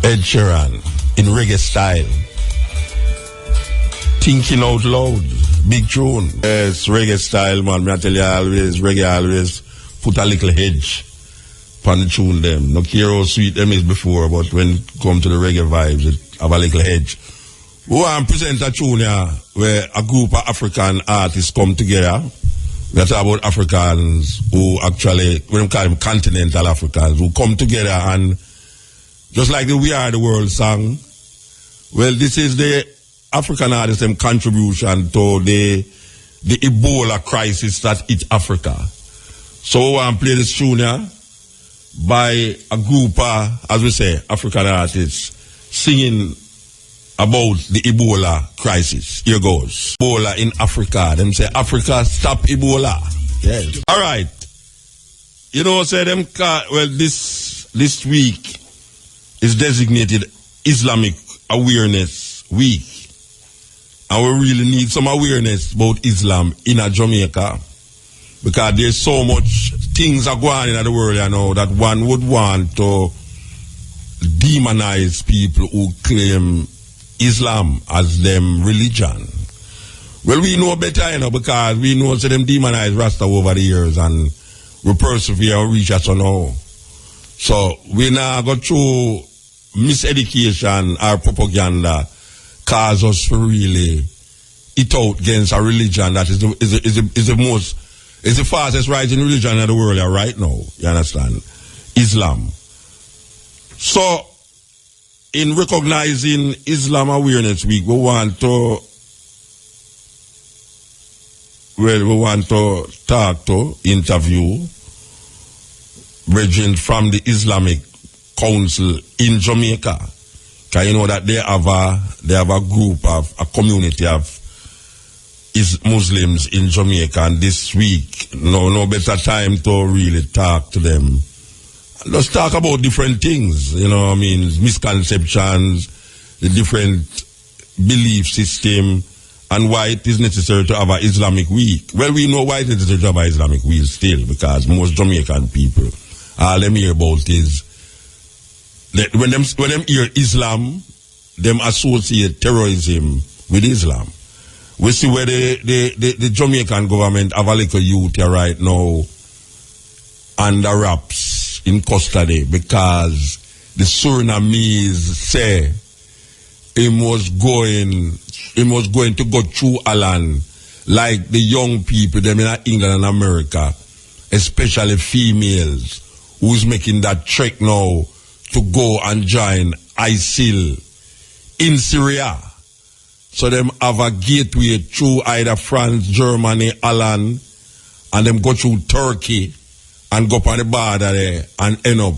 Ed Sheeran in reggae style. Thinking out loud. Big tune. Yes, reggae style, man. I tell you always, reggae always put a little hedge on the tune them. No care how sweet them is before, but when it come to the reggae vibes, it have a little hedge. We want to present a tune here where a group of African artists come together. We talk about Africans who actually, we call them continental Africans, who come together and just like the We Are the World song, well, this is the African artists' contribution to the Ebola crisis that hit Africa. So we want to play this tune here by a group of, as we say, African artists singing about the Ebola crisis. Here goes. Ebola in Africa. Them say, Africa, stop Ebola. Yes. All right. You know, say them, well, this week is designated Islamic Awareness Week. And we really need some awareness about Islam in Jamaica. Because there's so much things are going on in the world, you know, that one would want to demonize people who claim Islam as them religion. Well, we know better, you know, because we know so them demonize Rasta over the years and we persevere and reach us now. So we now go through miseducation or propaganda cause us to really eat out against a religion that is the fastest rising religion in the world right now. You understand? Islam. So, in recognizing Islam Awareness Week, we want to talk to, interview brethren from the Islamic Council in Jamaica. Because you know that they have a group of a community of Muslims in Jamaica, and this week, no better time to really talk to them. Let's talk about different things, you know what I mean, misconceptions, the different belief system, and why it is necessary to have an Islamic week. Well, we know why it is necessary to have an Islamic week still, because most Jamaican people, all them hear about is, that when them hear Islam, them associate terrorism with Islam. We see where the Jamaican government have a little youth here right now under wraps in custody because the Surinamese say he was going to go through a land like the young people them in England and America, especially females, who's making that trek now to go and join ISIL in Syria. So them have a gateway through either France, Germany, Holland, and them go through Turkey and go up on the border there and end up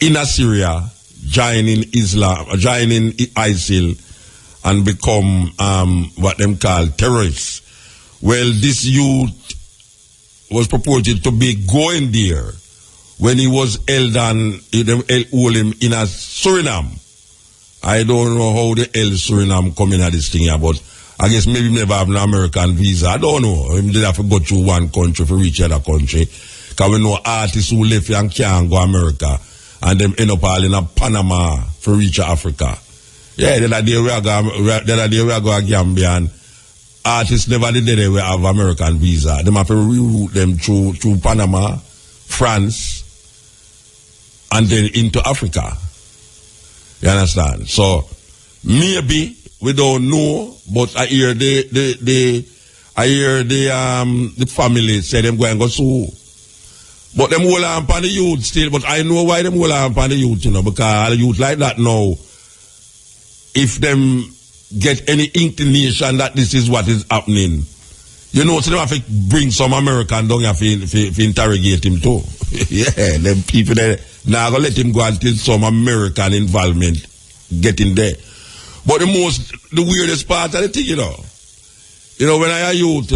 in Syria, joining ISIL and become what them call terrorists. Well, this youth was purported to be going there when he was held and hold him in a Suriname. I don't know how the hell Suriname come in at this thing here, but I guess maybe he never have an American visa. I don't know. He did have to go through one country to reach another country. Because we know artists who left and can't go America and them end up all in a Panama for reach Africa. Yeah, then a day we go Gambia and artists never did they have American visa. Them have to reroute them through Panama, France, and then into Africa. You understand? So maybe we don't know, but I hear the family say them go and go sue. But them hold on upon the youth still. But I know why them hold on upon the youth, you know, because the youth like that now, if them get any inclination that this is what is happening, you know, so they have to bring some American down here to interrogate him too. Yeah, them people there, now gonna let him go until some American involvement get in there. But the weirdest part of the thing, you know, when I youth,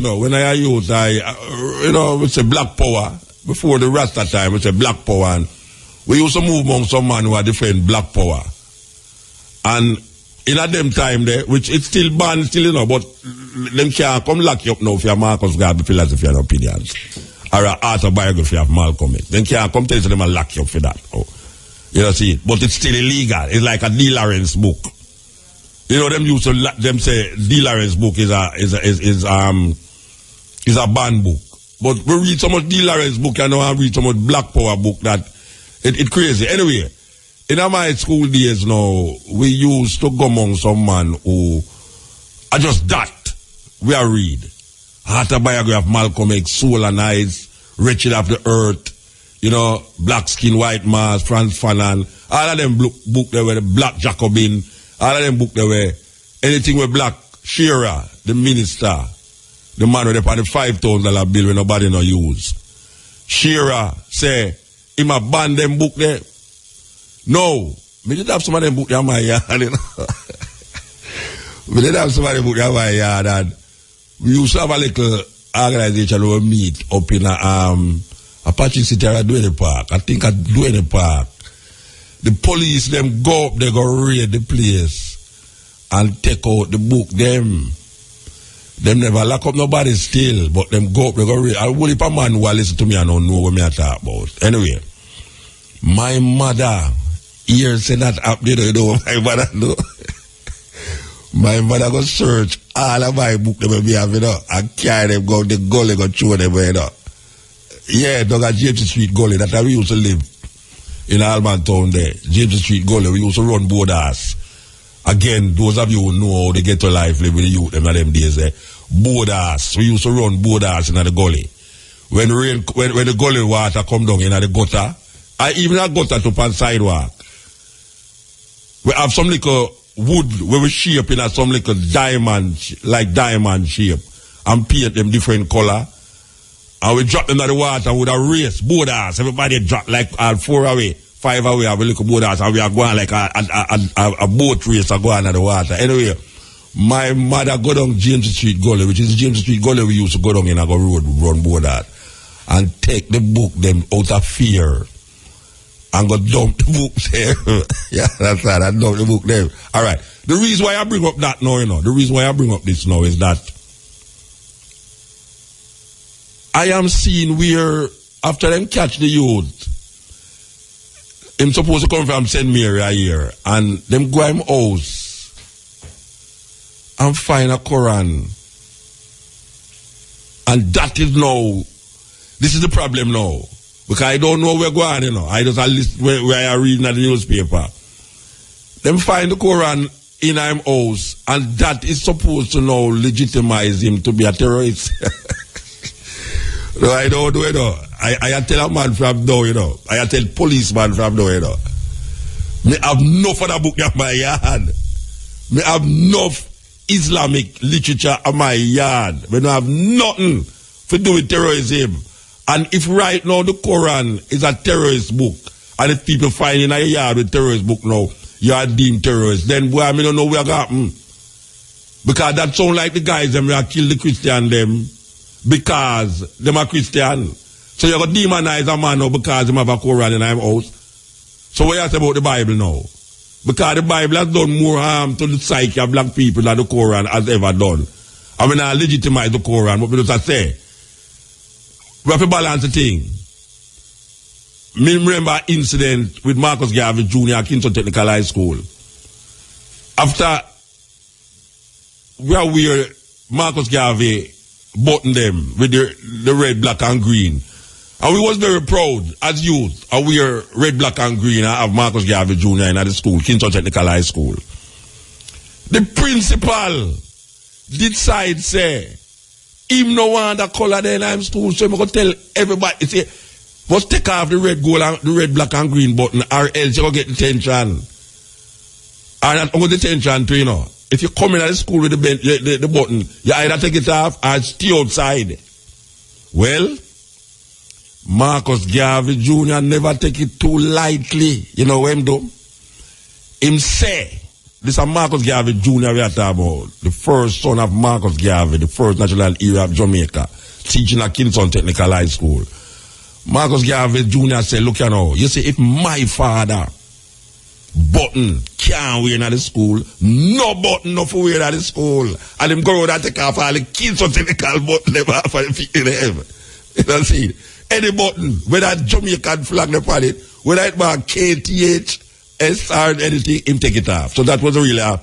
it's a black power. Before the Rasta time, it's a black power, and we used to move among some man who had different black power. And in a them time there, which it's still banned, still, you know, but them can't come lock you up now for your Marcus Garvey philosophy and opinions. Or an autobiography of Malcolm X. Then can't come tell you them and lock you up for that. Oh. You know, see, but it's still illegal. It's like a D. Lawrence book. You know, them used to them say D. Lawrence book is a banned book. But we read so much D. Lawrence book, and now I read so much Black Power book that it crazy. Anyway, in my school days now, we used to go among some man who are just that. We are read autobiography of Malcolm X, Soul and Eyes, Wretched of the Earth, you know, Black Skin, White Mask, Franz Fanon, all of them book there were the Black Jacobin, all of them book there were anything with Black Shearer, the minister, the man with the $5,000 bill when nobody no use. Shearer say, him a ban them book there. No, me did have some of them book there in my yard, you know. We did have some of them book there in my yard, and we used to have a little organization where we meet up in Apache City or Duane Park. I think at Duane Park. The police, them go up, they go raid the place and take out the book, them never lock up nobody still, but them go up, they go raid. I will if a man who listen to me and don't know what me I talk about. Anyway, my mother here said that up there, you know what my mother do? My mother go search all of my book them be have, you know, and carry them go the gully, go throw them, you know. Yeah, dog at James Street Gully, that's how we used to live in Alman Town there. James Street Gully, we used to run borders. Again, those of you who know how they get to life, live with the youth them days there. Borders. We used to run borders in the gully. When the gully water come down in the gutter, I even a gutter to pan sidewalk. We have some little wood where we shape in some little diamond, like diamond shape, and paint them different color. And we drop them in the water with a race, borders. Everybody drop like 4 away, 5 away, have a little borders, and we are going like a boat race are going in the water. Anyway, my mother go down James Street Gully, which is James Street Gully we used to go down in a road, run borders, and take the book them out of fear. And go dump the book there. Yeah, that's right. I dump the book there. All right. The reason why I bring up that now, you know, the reason why I bring up this now is that I am seeing where after them catch the youth, him supposed to come from St. Mary a year, and them go him house and find a Quran. And that is now, this is the problem now. Because I don't know where going, you know. I just list where I read in the newspaper. Them find the Quran in him house, and that is supposed to now legitimize him to be a terrorist. No, I don't do it, you know. I tell a man from now, you know. I tell policeman from now, you know. Me have enough of the book in my yard. Me have enough Islamic literature in my yard. We don't have nothing to do with terrorism. And if right now the Quran is a terrorist book, and if people find in a yard with terrorist book now, you are deemed terrorist, then boy, I don't know where to happen. Because that sound like the guys them that kill the Christian them because them are Christian. So you got demonize a man now because them have a Quran in his house. So what you say about the Bible now? Because the Bible has done more harm to the psyche of black people than the Quran has ever done. I mean, I legitimize the Quran, but we just say, we have to balance the thing. Me remember an incident with Marcus Garvey Jr. at Kingston Technical High School. After we are where Marcus Garvey buttoned them with the red, black, and green. And we was very proud as youth. And we are red, black, and green. I have Marcus Garvey Jr. in the school, Kingston Technical High School. The principal did side say, him no want the color there in him school, so I'm going to tell everybody, say, must take off the red, gold, and the red, black, and green button, or else you're going to get detention. And I'm going to detention too, you know. If you come in at the school with the button, you either take it off or stay outside. Well, Marcus Garvey Jr. never take it too lightly. You know what him do? Him say, this is Marcus Garvey Jr. we are talking about, the first son of Marcus Garvey, the first national hero of Jamaica, teaching at Kingston Technical High School. Marcus Garvey Jr. said, look you know, you see, if my father button can't wear at the school, no button no for wear at the school. And him go around and take off all the Kingston Technical button them off of the feet in the heaven. You know see? Any button, whether Jamaican flag upon it, Whether it was KTH, SR, anything, him take it off. So that was really a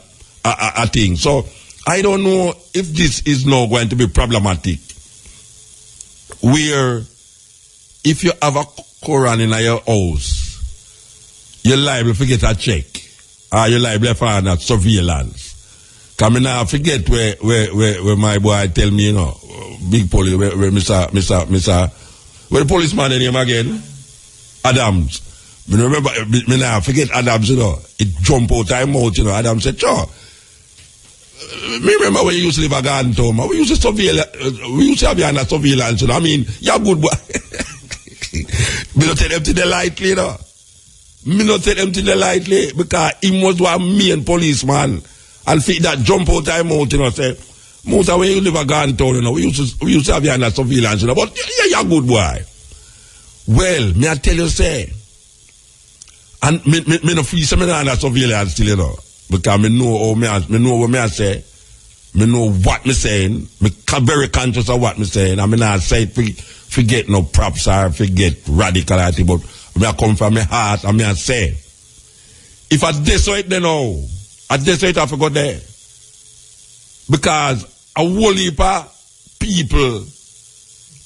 thing. So I don't know if this is now going to be problematic. Where if you have a Quran in your house, you're liable to get a check. Or you're liable to find a surveillance. Because I now forget where my boy tell me, you know, big police, where Mr. Where the policeman name again? Adams. Me remember, me now forget Adams, you know. It jump out of mouth, you know. Adams said, sure. Me remember when you used to live a garden town, we used to have you under surveillance, you know. I mean, you're good boy. Me not take them to the lightly, you know. Me not take them to the lightly because he was one main policeman. And fit that jump out of mouth, you know, say, most of when you live a garden town, you know, we used to have you under surveillance, you know. But yeah, you're good boy. Well, me I tell you, say, and me no free some under surveillance still, you know. Because me know what me say, me know what me saying, me very conscious of what me saying, and me not say forget no props or forget radicality, but me I come from my heart and me I say, if I decide then now, I decide I forgot there. Because a whole heap of people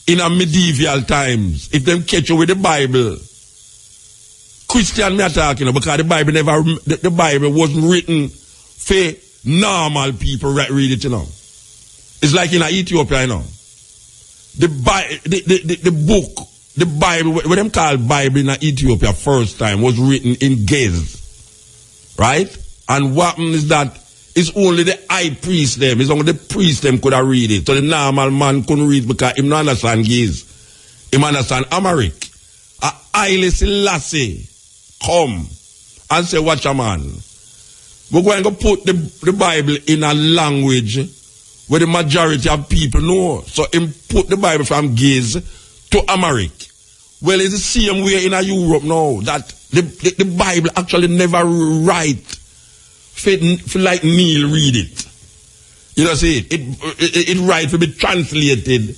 in a medieval times, if them catch you with the Bible, Christian me are talking, you know, because the Bible wasn't written for normal people that read it, you know. It's like in Ethiopia, you know. The book, the Bible, what them call Bible in Ethiopia first time was written in Gez. Right? And what is that? It's only the high priest them. It's only the priest them could have read it. So the normal man couldn't read because him not understand Gez. Him understand Amharic. A Haile Selassie come and say, watch a man. We're going to put the Bible in a language where the majority of people know. So him put the Bible from Gez to Amharic. Well, it's the same way in Europe now, that the Bible actually never write for like Neil read it. You know, see, it right to be translated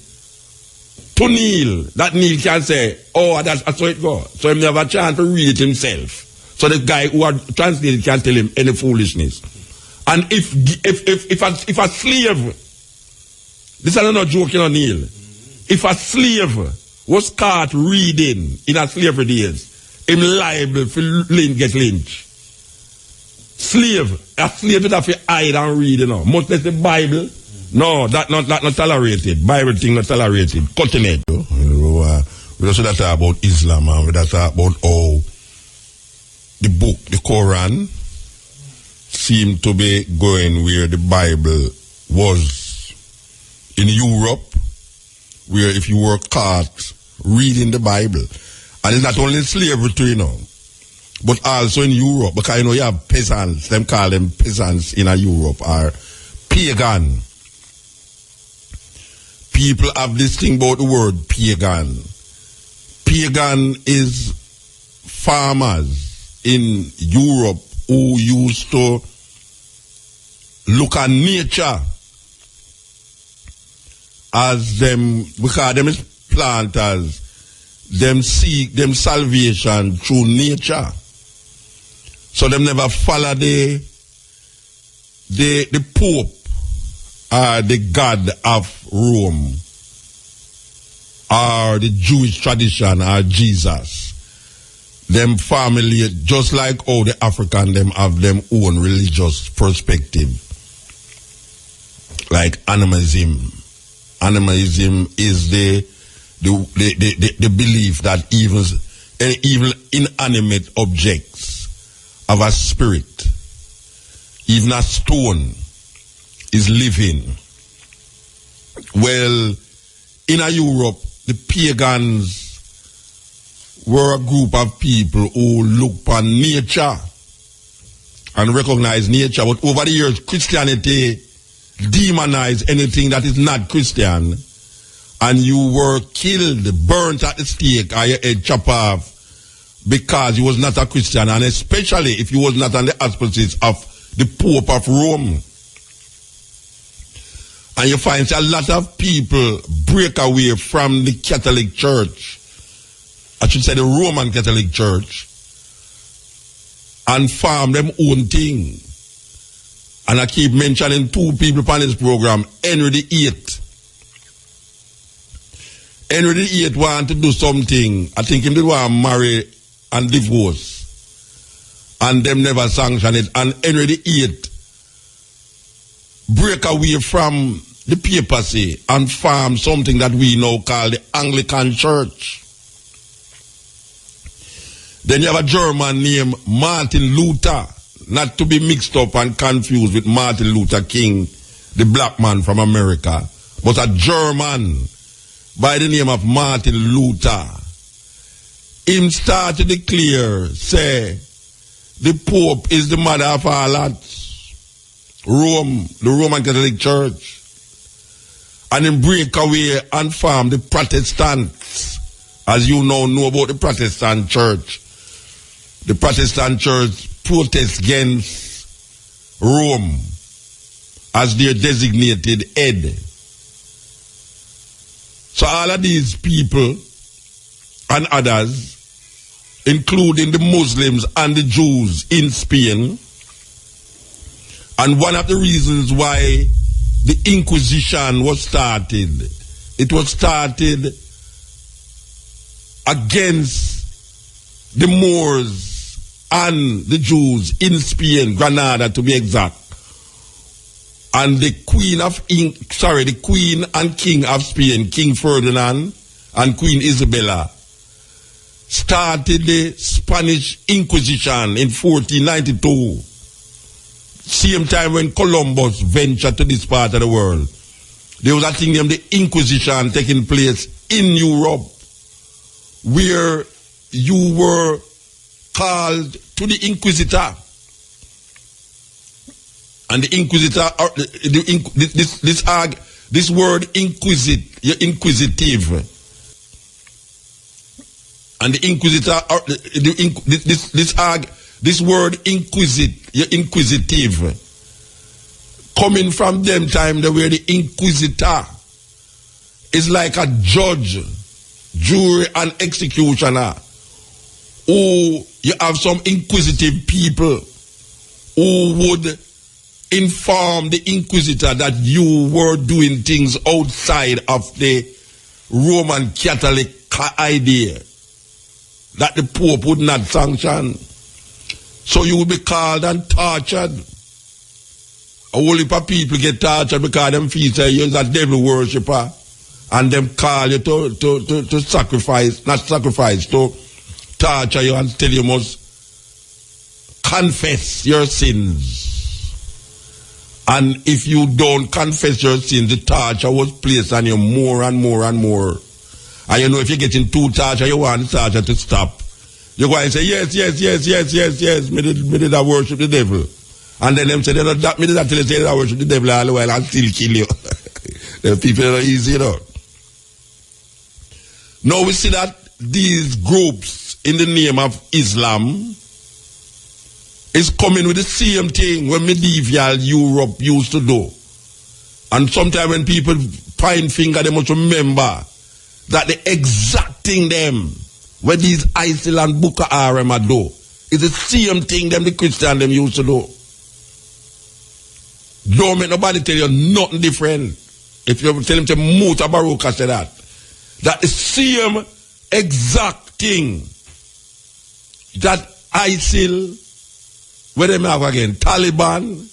to Neil. That Neil can say, oh, that's how it goes. So he never have a chance to read it himself. So the guy who had translated can tell him any foolishness. And if a slave, this is not joking on Neil. If a slave was caught reading in a slavery days, him liable for get lynched. A slave would have to hide and read, you know. Much less the Bible. No, that not tolerated. Bible thing not tolerated. Cutting it. We don't say that about Islam, and we don't talk about how the book, the Quran, seemed to be going where the Bible was in Europe, where if you were caught reading the Bible, and it's not only slavery too, you know, but also in Europe, because you know you have peasants, them call them peasants in Europe, or pagan. People have this thing about the word pagan. Pagan is farmers in Europe who used to look at nature as them, because them is planters, them seek them salvation through nature. So them never follow the Pope or the God of Rome or the Jewish tradition or Jesus. Them family, just like all the African, them have them own religious perspective. Like animism. Animism is the belief that even inanimate objects have a spirit. Even a stone is living. Well, in Europe, the pagans were a group of people who look upon nature and recognize nature. But over the years, Christianity demonized anything that is not Christian, and you were killed, burnt at the stake, or your head chopped off because you was not a Christian, and especially if you was not on the auspices of the Pope of Rome. And you find a lot of people break away from the Catholic Church I should say the Roman Catholic Church, and farm them own thing. And I keep mentioning two people on this program, Henry VIII. Henry VIII want to do something. I think he did want to marry and divorce. And them never sanction it. And Henry VIII break away from the papacy and form something that we now call the Anglican Church. Then you have a German named Martin Luther, not to be mixed up and confused with Martin Luther King, the black man from America, but a German by the name of Martin Luther. Him start to declare, say, the Pope is the mother of all lots. Rome, the Roman Catholic Church. And him break away and form the Protestants. As you know about the Protestant Church. The Protestant Church protests against Rome as their designated head. So all of these people and others, including the Muslims and the Jews in Spain, and one of the reasons why the Inquisition was started, it was started against the Moors and the Jews in Spain, Granada to be exact. And the Queen and King of Spain, King Ferdinand and Queen Isabella, started the Spanish Inquisition in 1492. Same time when Columbus ventured to this part of the world. There was a thing named the Inquisition taking place in Europe, where you were called to the Inquisitor. And the Inquisitor, this word inquisitive. And the Inquisitor, this word inquisitive, coming from them time where the Inquisitor is like a judge, jury, and executioner. Or you have some inquisitive people who would inform the Inquisitor that you were doing things outside of the Roman Catholic idea that the Pope would not sanction. So you will be called and tortured. A whole heap of people get tortured because them feel say you're a devil worshipper, and them call you to sacrifice, not sacrifice, to torture you and tell you must confess your sins. And if you don't confess your sins, the torture was placed on you more and more and more. And you know, if you're getting too torture, you want the torture to stop. You go and say, yes, me did I worship the devil. And then them say, me did I tell you say I worship the devil all the while and still kill you. The people are easy, you know. Now we see that these groups in the name of Islam is coming with the same thing when medieval Europe used to do. And sometimes when people point finger, they must remember that the exact thing them where these ISIL and Boko Haram do is the same thing them the Christian them used to do. Don't make nobody tell you nothing different. If you tell him to Muta Baruka say that the same exact thing that ISIL, where them have again, Taliban,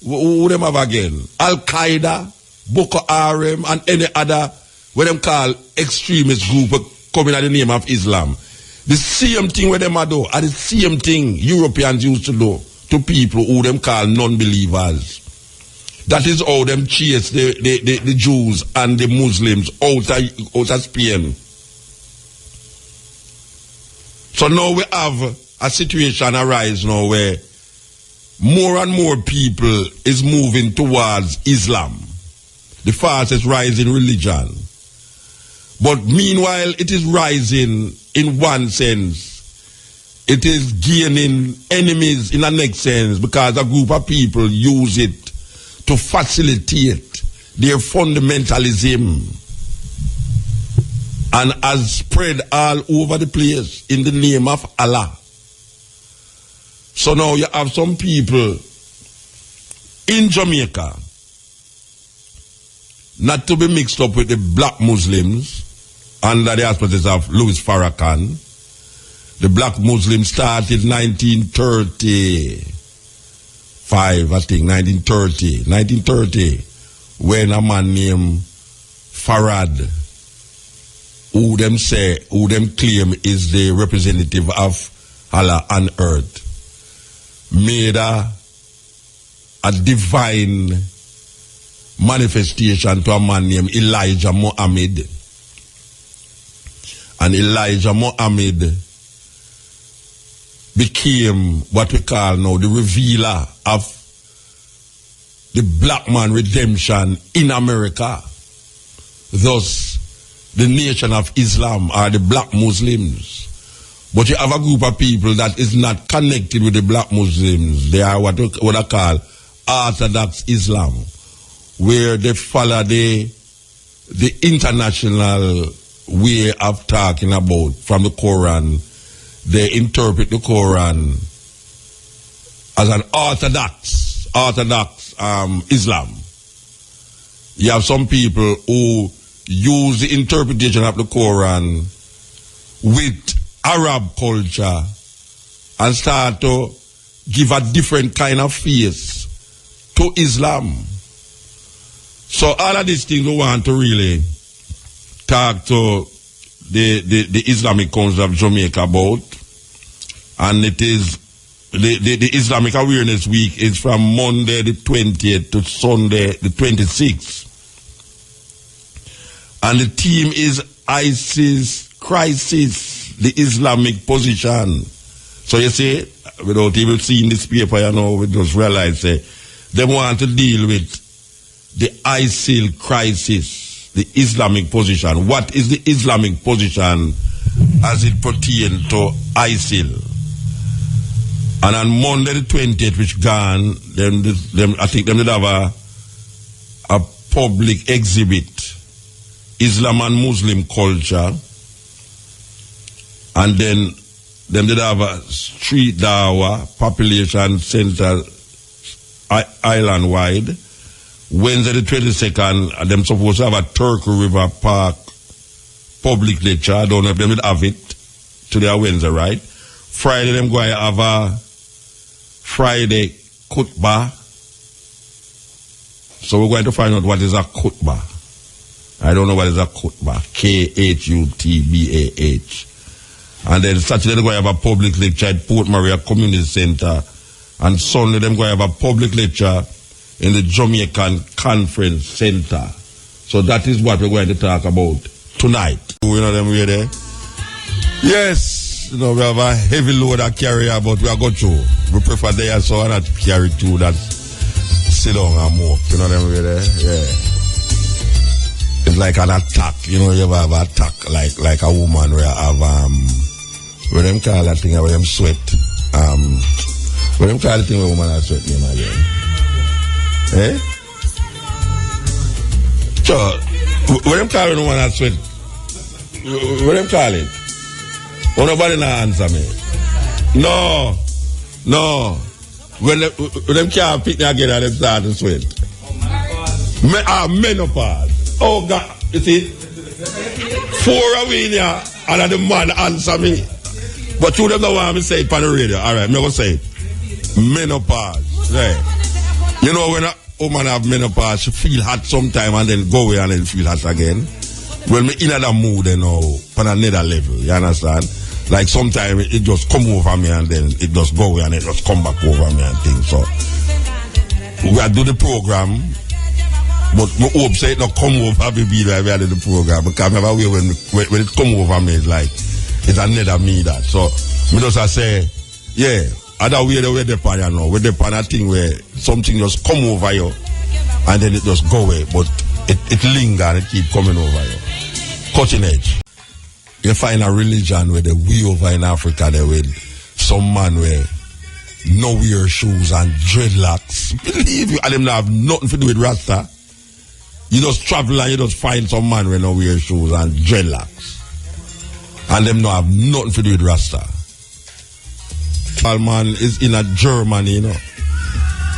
who them have again, Al-Qaeda, Boko Haram, and any other, where them call extremist group coming at the name of Islam. The same thing where them do, are the same thing Europeans used to do to people who them call non-believers. That is how them chase the Jews and the Muslims out of Spain. So now we have a situation arise now where more and more people is moving towards Islam, the fastest rising religion. But meanwhile, it is rising in one sense. It is gaining enemies in the next sense because a group of people use it to facilitate their fundamentalism. and has spread all over the place in the name of Allah. So now you have some people in Jamaica, not to be mixed up with the black Muslims under the auspices of Louis Farrakhan. The black Muslims started 1935, I think, 1930, when a man named Farad, who them claim is the representative of Allah on earth, made a divine manifestation to a man named Elijah Muhammad. And Elijah Muhammad became what we call now the revealer of the black man redemption in America. Thus, the nation of Islam are the black Muslims. But you have a group of people that is not connected with the black Muslims. They are what I call Orthodox Islam, where they follow the international way of talking about from the Quran. They interpret the Quran as an orthodox Islam. You have some people who use the interpretation of the Quran with Arab culture and start to give a different kind of face to Islam. So all of these things we want to really talk to the Islamic Council of Jamaica about, and it is the Islamic Awareness Week is from Monday the 20th to Sunday the 26th, and the theme is ISIS crisis, the Islamic position. So you see, without even seeing this paper, you know, we just realize they want to deal with the ISIL crisis, the Islamic position. What is the Islamic position as it pertains to ISIL? And on Monday the 20th, which gone, I think them did have a public exhibit, Islam and Muslim culture, and then them did have a street dawa, population center, island wide. Wednesday the 22nd, them supposed to have a Turkey River Park public lecture. I don't know if they will have it today or Wednesday, right? Friday, them going to have a Friday khutbah. So we're going to find out what is a khutbah. I don't know what is a khutbah. Khutbah. And then Saturday, they're going to have a public lecture at Port Maria Community Center. And Sunday, they're going to have a public lecture in the Jamaican Conference Center. So that is what we're going to talk about tonight. You know them way there? Yes, you know, we have a heavy load of carrier, but we are going through. We prefer there so not carry through that sit down and move. You know them way there? Yeah. It's like an attack, you know, you have an attack like a woman where I have where them call that thing where them sweat. Where them call the thing where woman has sweat name again. Eh? So, what them calling the one that sweat? What them calling? Oh, nobody not answer me. No. When them can't pick me again and them start to sweat. Menopause. Oh God, you see? 4 away there and the man answer me. But you don't know what I'm saying on the radio. Alright, I'm going to say it. Menopause. Right. You know when a woman have menopause, she feel hot sometime and then go away and then feel hot again. Well, me in that mood, you know, on another level, you understand? Like sometimes it just come over me and then it just go away and it just come back over me and things. So, we are do the program, but I hope say it not come over me be like we are do the program. Because I never when it come over me, it's like, it's another me that. So, me just say, yeah. Other way the way they pan you know, with the pan a thing where something just come over you and then it just go away, but it linger and it keep coming over you. Cutting edge. You find a religion where the way over in Africa there with some man where no wear shoes and dreadlocks. Believe you, and them not have nothing to do with Rasta. You just travel and you just find some man where no wear shoes and dreadlocks. And them not have nothing to do with Rasta. All man is in a Germany, you know.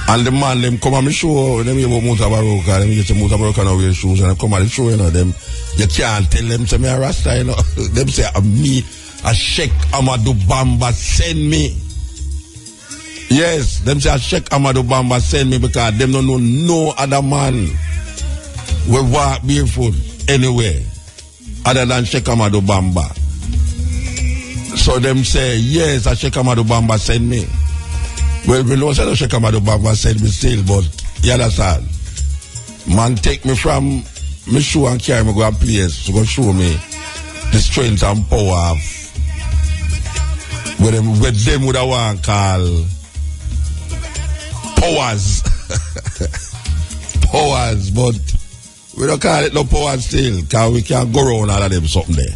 And the man, them come on the show, them hear about Mutabaruka, them get to Mutabaruka now wear shoes, and they come on the show, you know, them, you can't tell them, say me a Rasta, you know. Them say, me, a Sheikh Amadou Bamba send me. Yes, them say a Sheikh Amadou Bamba send me because them don't know no other man will walk barefoot anywhere other than Sheikh Amadou Bamba. So them say, yes, a Sheikh Amadou Bamba send me. Well, we know that Sheikh Amadou Bamba send me still, but you understand? Man take me from my shoe and carry me go a place to go show me the strength and power of what them would have want call powers. Powers, but we don't call it no powers still, because we can't go around all of them something there.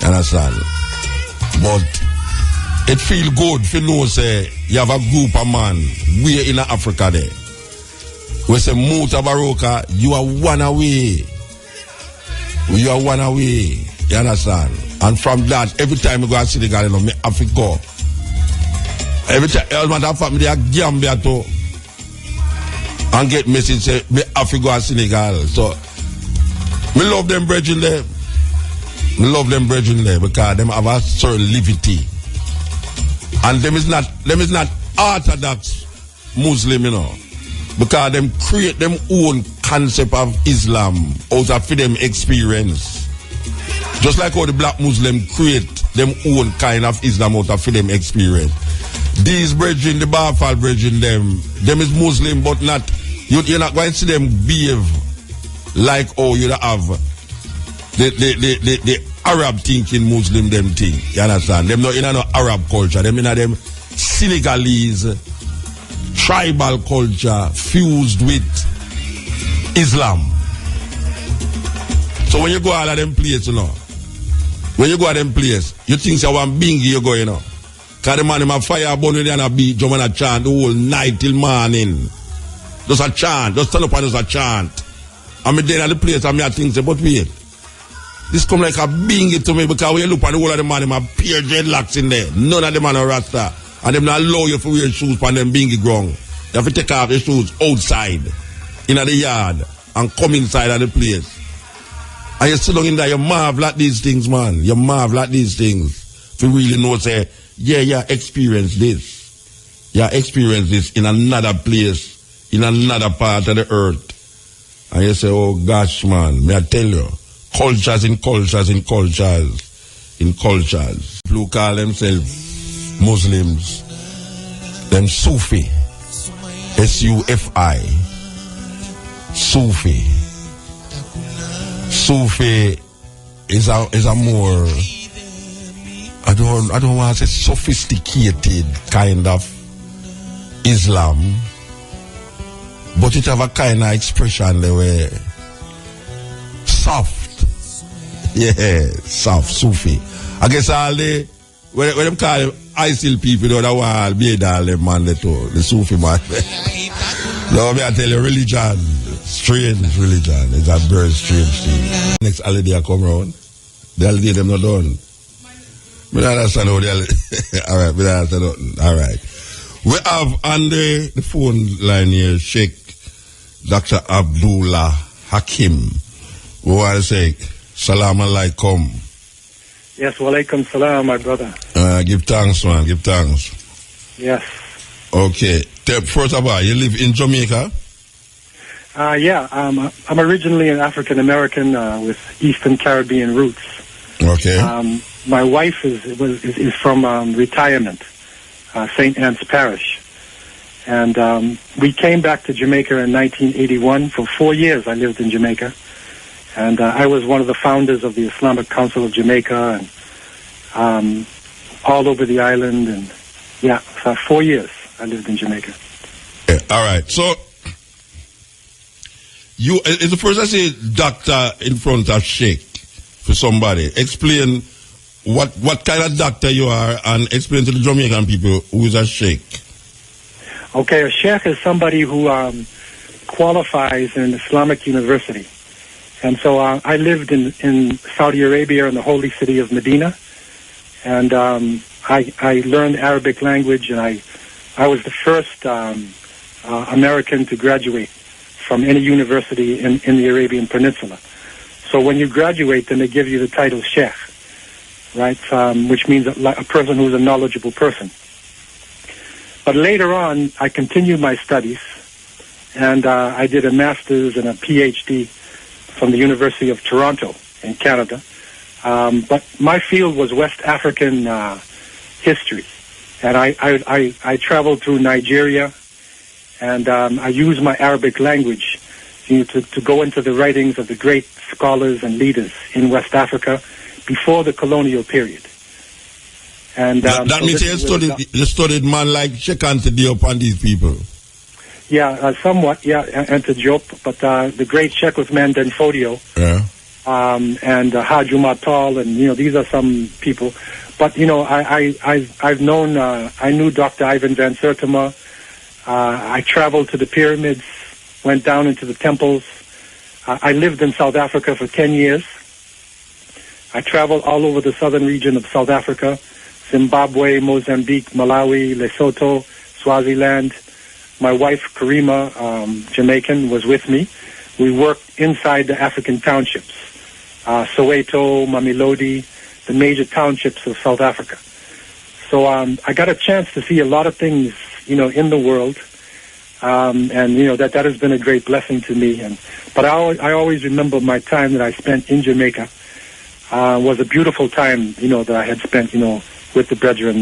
You understand? But it feel good if you know, say, you have a group of man, we in Africa there. We say, Mutabaruka, you are one away. You are one away. You understand? And from that, every time we go to Senegal, you know, me have to go. Every time, as a matter of fact, me there Gambia too. And get message say, me have to go to Senegal. So, me love them brethren there. Me love them brethren there because them have a certain liberty. And them is not orthodox Muslim, you know. Because them create them own concept of Islam out of them experience. Just like how the black Muslim create them own kind of Islam out of them experience. These brethren, the Bafal brethren, them is Muslim, but not, you're not going to see them behave like how you have the Arab thinking Muslim them thing. You understand? Them not in no Arab culture. Them in them Senegalese tribal culture fused with Islam. So when you go out of them place, you know, when you go out of them place, you think you want bingy you go, you know. Because the man in my fire burn with you and a beat, jump and a chant the whole night till morning. Just a chant, just stand up and just a chant. And me there at the place and me I think, say, but wait. This come like a bingy to me because when you look at the whole of the man, them have pure dreadlocks in there. None of them are Rasta. And them not allow you to wear shoes on them bingy ground. You have to take off your shoes outside, in the yard, and come inside of the place. And you sit down in there, you marvel at these things, man. You marvel at these things. If you really know, say, yeah, experience this. Yeah, experience this in another place, in another part of the earth. And you say, oh gosh, man, may I tell you, cultures in cultures in cultures in cultures. Who call themselves Muslims, them Sufi, S-U-F-I, Sufi. Sufi is a more, I don't want to say sophisticated kind of Islam, but it have a kind of expression the way soft. Yeah, soft, Sufi. I guess all the when them call them ISIL people, they don't want to be all them man, the Sufi man. No, me I tell you, religion, strange religion. It's a very strange thing. Next holiday I come around, the holiday them not done. Me don't understand how the holiday. Alright, me don't understand nothing. Alright. We have on the phone line here, Sheikh Dr. Abdullah Hakim. We want to say, Salam alaikum. Yes, walaikum salam, my brother. Give thanks, man. Give thanks. Yes. Okay. First of all, you live in Jamaica? Yeah. I'm originally an African American with Eastern Caribbean roots. Okay. My wife is from retirement, St. Anne's Parish, and we came back to Jamaica in 1981. For 4 years, I lived in Jamaica. And I was one of the founders of the Islamic Council of Jamaica, and all over the island. And yeah, for 4 years I lived in Jamaica. Yeah, all right. So you is the first I say doctor in front of Sheikh for somebody. Explain what kind of doctor you are, and explain to the Jamaican people who is a Sheikh. Okay, a Sheikh is somebody who qualifies in an Islamic university. And so I lived in Saudi Arabia in the holy city of Medina, And I learned Arabic language, and I was the first American to graduate from any university in the Arabian Peninsula. So when you graduate, then they give you the title Sheikh, right? Which means a person who's a knowledgeable person. But later on, I continued my studies, and I did a master's and a PhD from the University of Toronto in Canada. But my field was West African history, and I traveled through Nigeria, and I used my Arabic language to go into the writings of the great scholars and leaders in West Africa before the colonial period. And that so means you studied man like Sheikh Diop and these people. Yeah, somewhat, yeah, and to Diop, but the great Sheikh Othman Denfodio, yeah, and Haj Umar Tall, and these are some people. But I've known, I knew Dr. Ivan Van Sertima. I traveled to the pyramids, went down into the temples. I lived in South Africa for 10 years. I traveled all over the southern region of South Africa, Zimbabwe, Mozambique, Malawi, Lesotho, Swaziland. My wife, Karima, Jamaican, was with me. We worked inside the African townships, Soweto, Mamelodi, the major townships of South Africa. So I got a chance to see a lot of things, in the world, and that has been a great blessing to me. But I always remember my time that I spent in Jamaica was a beautiful time, that I had spent, with the brethren.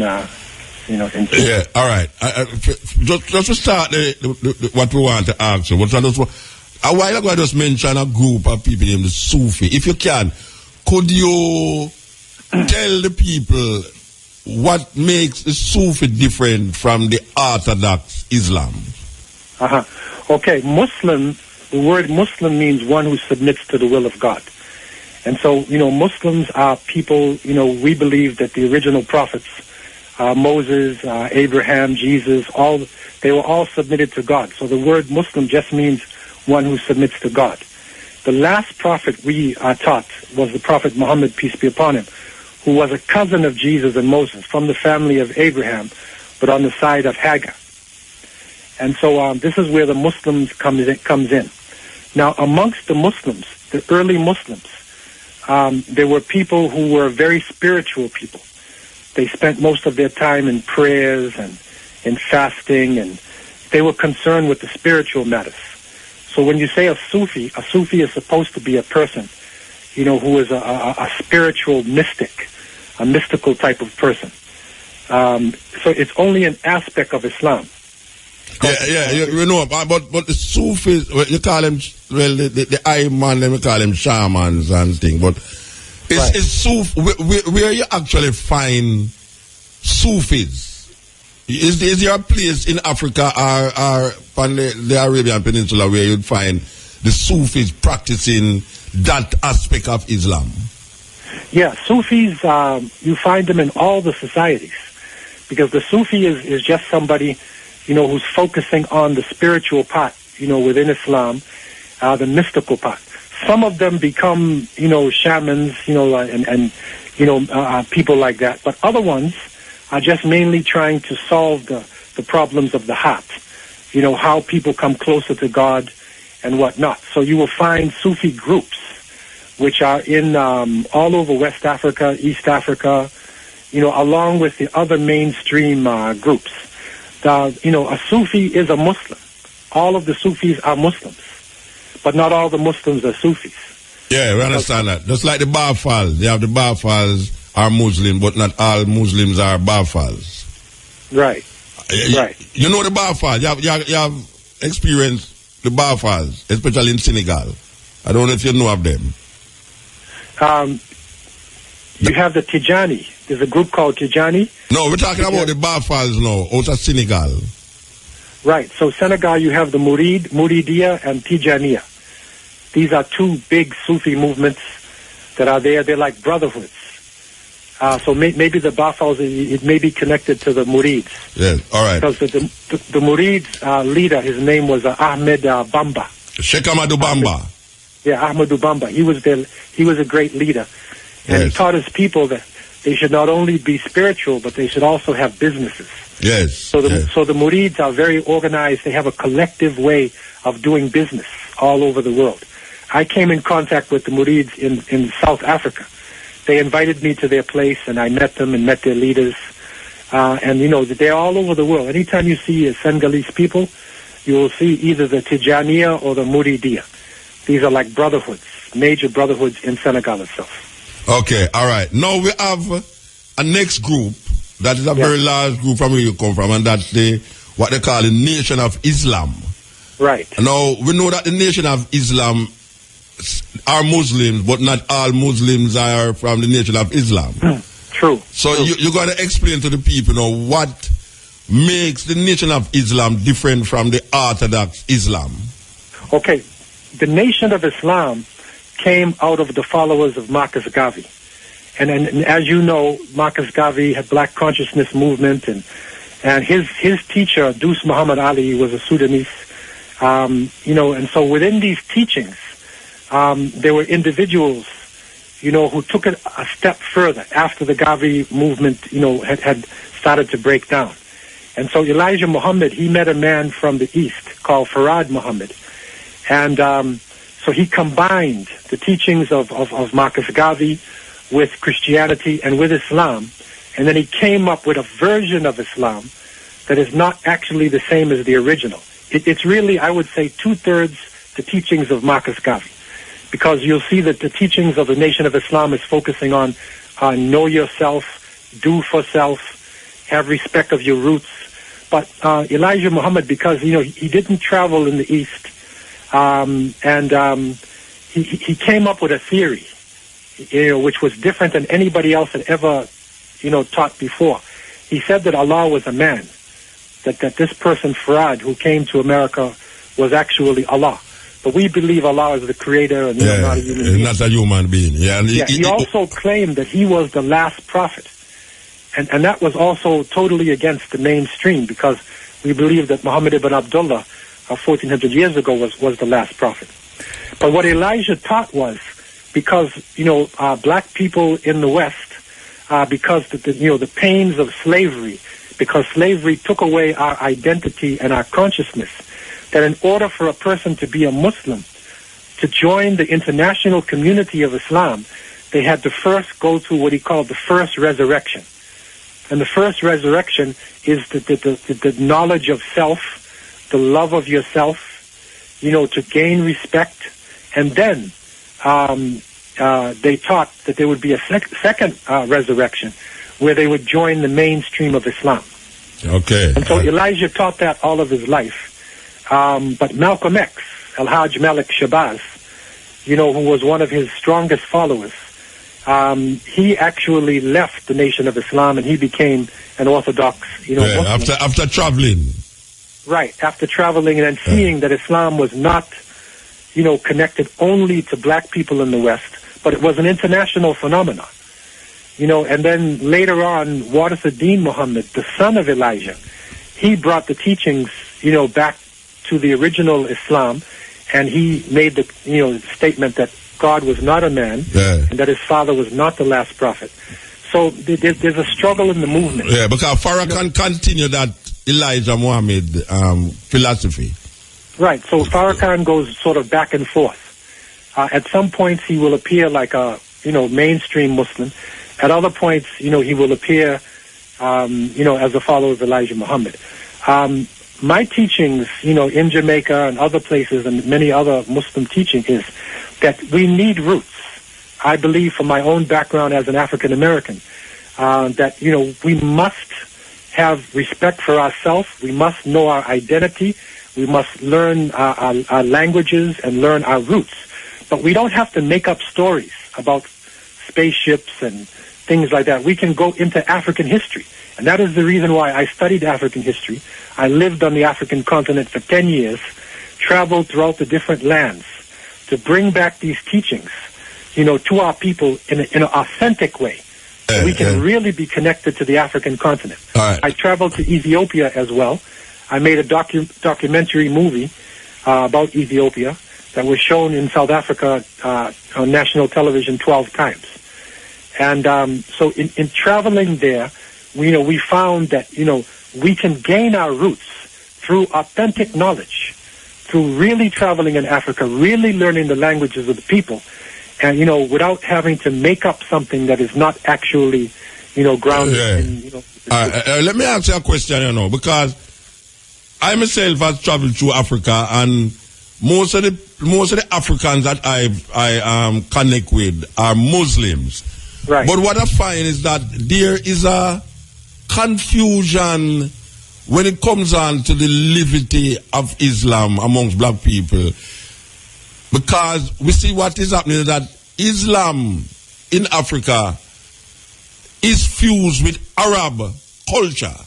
Yeah, all right. Just to start what we want to ask you. A while ago, I just mentioned a group of people named the Sufi. If you can, could you tell the people what makes the Sufi different from the Orthodox Islam? Okay, Muslim, the word Muslim means one who submits to the will of God. And so, Muslims are people, we believe that the original prophets, Moses, Abraham, Jesus, they were all submitted to God. So the word Muslim just means one who submits to God. The last prophet we are taught was the Prophet Muhammad, peace be upon him, who was a cousin of Jesus and Moses from the family of Abraham, but on the side of Hagar. And so this is where the Muslims comes in. Now, amongst the Muslims, the early Muslims, there were people who were very spiritual people. They spent most of their time in prayers and in fasting, and they were concerned with the spiritual matters. So when you say a Sufi is supposed to be a person, who is a spiritual mystic, a mystical type of person. So it's only an aspect of Islam. Yeah, but the Sufis, you call them, the Ayman, we call them shamans and things, but it's Sufi, where you actually find Sufis? Is there a place in Africa or on the Arabian Peninsula where you'd find the Sufis practicing that aspect of Islam? Yeah, Sufis, you find them in all the societies, because the Sufi is just somebody, who's focusing on the spiritual part, within Islam, the mystical part. Some of them become, shamans, and people like that. But other ones are just mainly trying to solve the problems of the heart, how people come closer to God and whatnot. So you will find Sufi groups, which are in all over West Africa, East Africa, along with the other mainstream groups. A Sufi is a Muslim. All of the Sufis are Muslims, but not all the Muslims are Sufis. Yeah, we understand that. Just like the Bafals. They have the Bafals are Muslim, but not all Muslims are Bafals. Right. Right. You know the Bafals. You have experienced the Bafals, especially in Senegal. I don't know if you know of them. You have the Tijani. There's a group called Tijani. No, we're talking about the Bafals now, out of Senegal. Right. So Senegal, you have the Muridiya, and Tijaniya. These are two big Sufi movements that are there. They're like brotherhoods. So maybe the Bafals, it may be connected to the Murids. Yes, all right. Because the Murids leader, his name was Ahmed Bamba. Sheikh Ahmadou Bamba. Yeah, Ahmadou Bamba. He was a great leader. And he taught his people that they should not only be spiritual, but they should also have businesses. Yes. So the murids are very organized. They have a collective way of doing business all over the world. I came in contact with the murids in South Africa. They invited me to their place, and I met them and met their leaders. And, you know, they're all over the world. Anytime you see Senegalese people, you will see either the Tijaniya or the Muridiya. These are like brotherhoods, major brotherhoods in Senegal itself. Okay, all right. Now we have a next group that is a very large group from where you come from, and that's what they call the Nation of Islam. Right. Now, we know that the Nation of Islam are Muslims, but not all Muslims are from the Nation of Islam. True. So you got to explain to the people, you know, what makes the Nation of Islam different from the Orthodox Islam. Okay. The Nation of Islam came out of the followers of Marcus Garvey. And as you know, Marcus Garvey had Black Consciousness movement, and his teacher, Dus Muhammad Ali, was a Sudanese. You know, and so within these teachings, there were individuals, you know, who took it a step further after the Garvey movement, you know, had started to break down. And so Elijah Muhammad, he met a man from the East called Farad Muhammad. And so he combined the teachings of Marcus Garvey with Christianity and with Islam. And then he came up with a version of Islam that is not actually the same as the original. It's really, I would say, 2/3 the teachings of Marcus Garvey. Because you'll see that the teachings of the Nation of Islam is focusing on know yourself, do for self, have respect of your roots. But Elijah Muhammad, because, you know, he didn't travel in the East, he came up with a theory, you know, which was different than anybody else had ever, you know, taught before. He said that Allah was a man, that this person, Farad, who came to America, was actually Allah. But we believe Allah is the creator and not a human being. Not a human being. Yeah, and he also claimed that he was the last prophet. And that was also totally against the mainstream, because we believe that Muhammad ibn Abdullah, 1400 years ago, was the last prophet. But what Elijah taught was, because, you know, black people in the West, because the pains of slavery, because slavery took away our identity and our consciousness, that in order for a person to be a Muslim, to join the international community of Islam, they had to first go through what he called the first resurrection. And the first resurrection is the knowledge of self, the love of yourself, you know, to gain respect. And then they taught that there would be a second resurrection, where they would join the mainstream of Islam. Okay. And so Elijah taught that all of his life. But Malcolm X, Al-Hajj Malik Shabazz, you know, who was one of his strongest followers, he actually left the Nation of Islam and he became an Orthodox, you know, Muslim. After traveling. Right, after traveling and then seeing that Islam was not, you know, connected only to black people in the West, but it was an international phenomenon. You know, and then later on, Waris ad-Din Muhammad, the son of Elijah, he brought the teachings, you know, back to the original Islam, and he made the, you know, statement that God was not a man, and that his father was not the last prophet. So there's a struggle in the movement. Yeah, because Farrakhan continued that Elijah Muhammad philosophy. Right, so Farrakhan goes sort of back and forth. At some points he will appear like a, you know, mainstream Muslim. At other points, you know, he will appear, you know, as a follower of Elijah Muhammad. My teachings, you know, in Jamaica and other places and many other Muslim teaching is that we need roots. I believe, from my own background as an African American, that, you know, we must have respect for ourselves. We must know our identity. We must learn our languages and learn our roots. But we don't have to make up stories about spaceships and things like that. We can go into African history. And that is the reason why I studied African history. I lived on the African continent for 10 years, traveled throughout the different lands to bring back these teachings, you know, to our people in an authentic way. So we can really be connected to the African continent. Right. I traveled to Ethiopia as well. I made a documentary movie about Ethiopia that was shown in South Africa on national television 12 times. And so in traveling there, we found that, we can gain our roots through authentic knowledge, through really traveling in Africa, really learning the languages of the people, and, without having to make up something that is not actually, grounded in, let me ask you a question, because I myself have traveled through Africa, and most of the Africans that I connect with are Muslims. Right. But what I find is that there is a confusion when it comes on to the liberty of Islam amongst black people, because we see what is happening is that Islam in Africa is fused with Arab culture,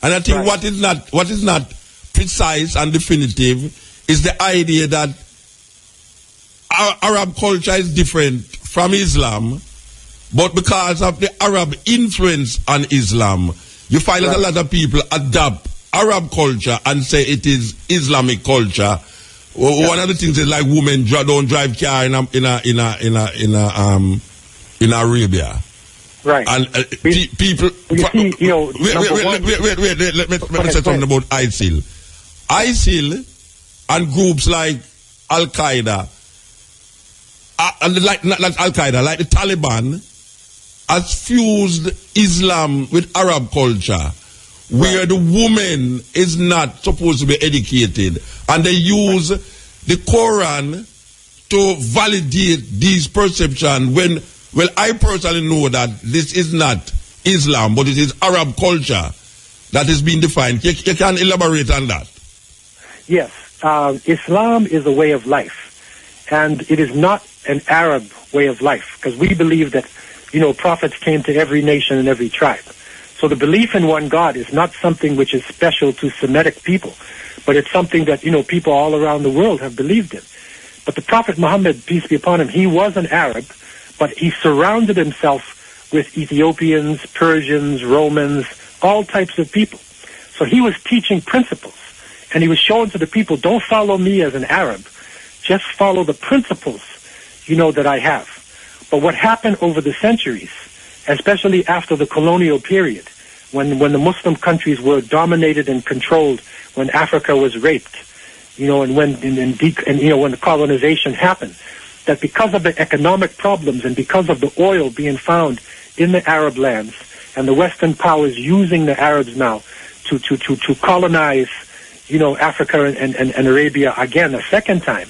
and I think what is not precise and definitive is the idea that Arab culture is different from Islam, but because of the Arab influence on Islam, you find that a lot of people adopt Arab culture and say it is Islamic culture. One of the things is like women don't drive car in Arabia. Right. And people. Wait. Let me say something about ISIL. ISIL and groups like Al Qaeda, like the Taliban, has fused Islam with Arab culture, where the woman is not supposed to be educated, and they use the Quran to validate these perceptions. Well, I personally know that this is not Islam, but it is Arab culture that is being defined. You can elaborate on that. Yes, Islam is a way of life, and it is not an Arab way of life, because we believe that, prophets came to every nation and every tribe. So the belief in one God is not something which is special to Semitic people, but it's something that, people all around the world have believed in. But the Prophet Muhammad, peace be upon him, he was an Arab, but he surrounded himself with Ethiopians, Persians, Romans, all types of people. So he was teaching principles, and he was showing to the people, don't follow me as an Arab, just follow the principles, that I have. But what happened over the centuries, especially after the colonial period, when the Muslim countries were dominated and controlled, when Africa was raped, and when the colonization happened, that because of the economic problems and because of the oil being found in the Arab lands, and the Western powers using the Arabs now to colonize, Africa and Arabia again a second time,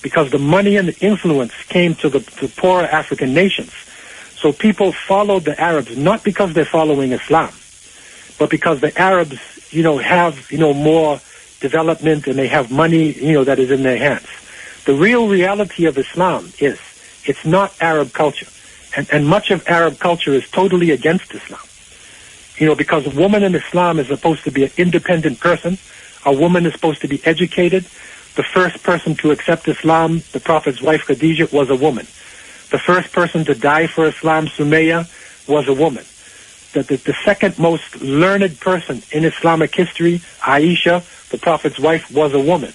because the money and the influence came to the poorer African nations. So people followed the Arabs, not because they're following Islam, but because the Arabs, have, more development, and they have money, that is in their hands. The real reality of Islam is it's not Arab culture. And much of Arab culture is totally against Islam. Because a woman in Islam is supposed to be an independent person. A woman is supposed to be educated. The first person to accept Islam, the Prophet's wife Khadijah, was a woman. The first person to die for Islam, Sumayya, was a woman. The second most learned person in Islamic history, Aisha, the Prophet's wife, was a woman.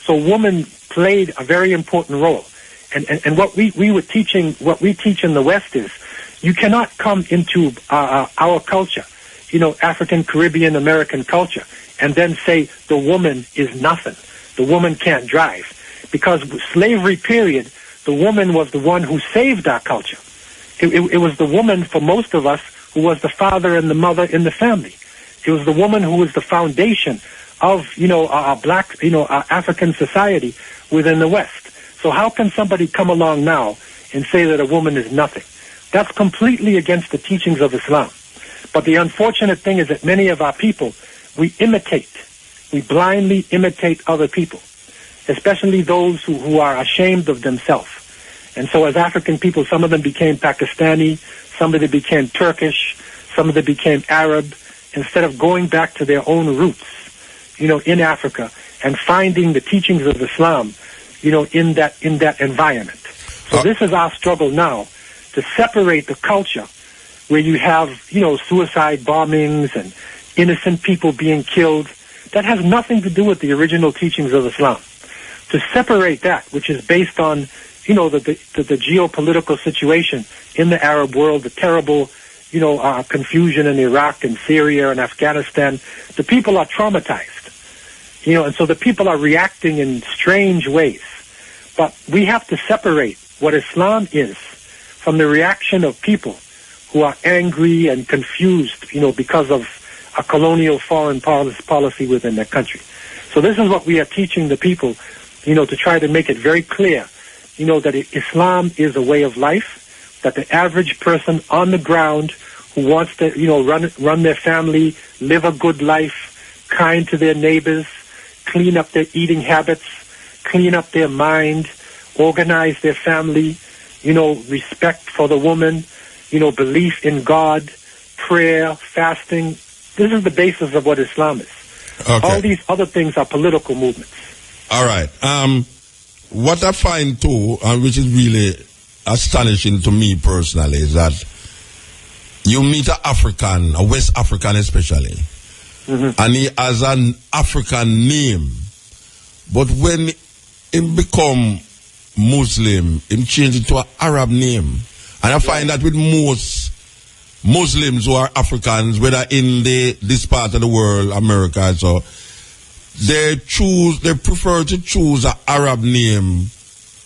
So women played a very important role. And what we teach in the West is, you cannot come into our culture, African, Caribbean, American culture, and then say the woman is nothing. The woman can't drive. Because slavery period, the woman was the one who saved our culture. It was the woman, for most of us, who was the father and the mother in the family. It was the woman who was the foundation of, our black, our African society within the West. So how can somebody come along now and say that a woman is nothing? That's completely against the teachings of Islam. But the unfortunate thing is that many of our people, we blindly imitate other people, especially those who are ashamed of themselves. And so as African people, some of them became Pakistani, some of them became Turkish, some of them became Arab, instead of going back to their own roots, in Africa, and finding the teachings of Islam, in that environment. So this is our struggle now, to separate the culture where you have, suicide bombings and innocent people being killed. That has nothing to do with the original teachings of Islam. To separate that, which is based on, the geopolitical situation in the Arab world, the terrible, confusion in Iraq and Syria and Afghanistan. The people are traumatized, and so the people are reacting in strange ways. But we have to separate what Islam is from the reaction of people who are angry and confused, because of a colonial foreign policy within their country. So this is what we are teaching the people, to try to make it very clear, that Islam is a way of life, that the average person on the ground who wants to, run their family, live a good life, kind to their neighbors, clean up their eating habits, clean up their mind, organize their family, respect for the woman, belief in God, prayer, fasting. This is the basis of what Islam is. Okay. All these other things are political movements. All right. What I find too, which is really astonishing to me personally, is that you meet an African, a West African especially, and he has an African name, but when he become Muslim, he change it to an Arab name. And I find that with most Muslims who are Africans, whether in this part of the world, America, so they prefer to choose an Arab name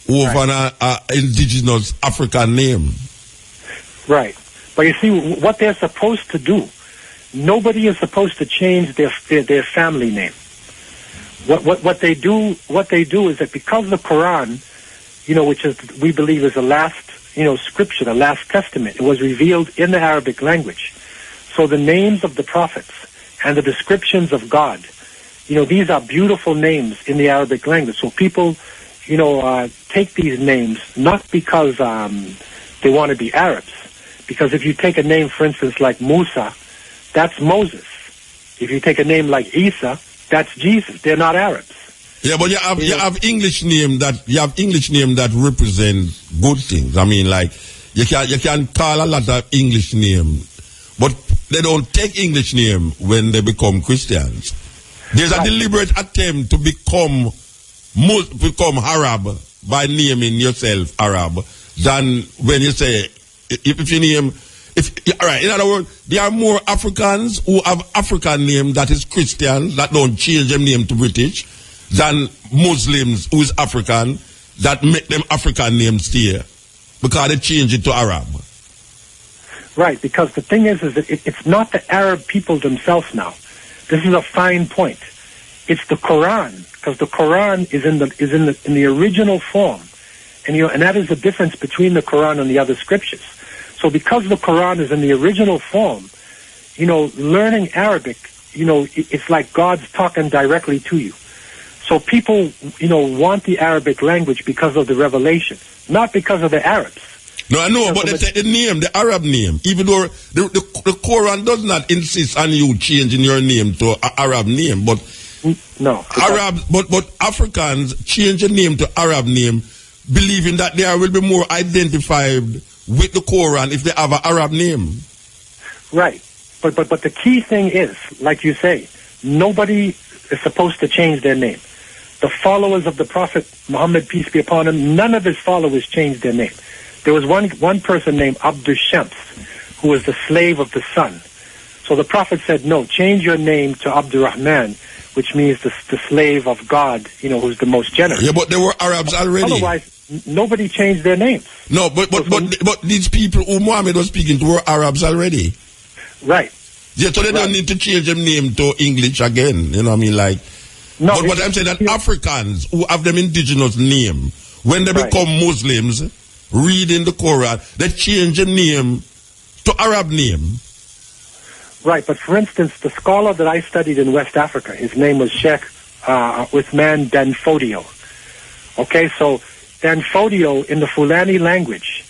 over an indigenous African name. Right. But you see, what they're supposed to do, nobody is supposed to change their family name. What they do is that because the Quran, which is, we believe, is the last, scripture, the last testament, it was revealed in the Arabic language. So the names of the prophets and the descriptions of God, these are beautiful names in the Arabic language. So people, take these names not because they want to be Arabs. Because if you take a name, for instance, like Musa, that's Moses. If you take a name like Isa, that's Jesus. They're not Arabs. Yeah, but you have English name that represent good things. I mean, like you can call a lot of English name, but they don't take English name when they become Christians. There's a deliberate attempt to become Arab by naming yourself Arab than when you say if you name. All right, in other words, there are more Africans who have African name that is Christian, that don't change their name to British, than Muslims who is African, that make them African names stay, because they change it to Arab. Right, because the thing is that it's not the Arab people themselves now. This is a fine point. It's the Quran, because the Quran is in the original form, and that is the difference between the Quran and the other scriptures. So because the Quran is in the original form, learning Arabic, it's like God's talking directly to you. So people, want the Arabic language because of the revelation, not because of the Arabs. No, I know, but they take the name, the Arab name. Even though the Quran does not insist on you changing your name to an Arab name, but no, but Africans change the name to Arab name, believing that they will be more identified with the Quran if they have an Arab name. Right. But the key thing is, like you say, nobody is supposed to change their name. The followers of the Prophet Muhammad, peace be upon him, none of his followers changed their name. There was one person named Shams, who was the slave of the sun. So the Prophet said, no, change your name to Abdurrahman, which means the slave of God, who's the most generous. Yeah, but there were Arabs already. Otherwise, nobody changed their names. No, but these people who Muhammad was speaking to were Arabs already. Right. Yeah, so they don't need to change their name to English again. You know what I mean? Like, no, but I'm saying that Africans who have them indigenous name, when they become Muslims, reading the Quran, they change the name to Arab name. Right, but for instance, the scholar that I studied in West Africa, his name was Sheikh Uthman Danfodio. Okay, so Danfodio in the Fulani language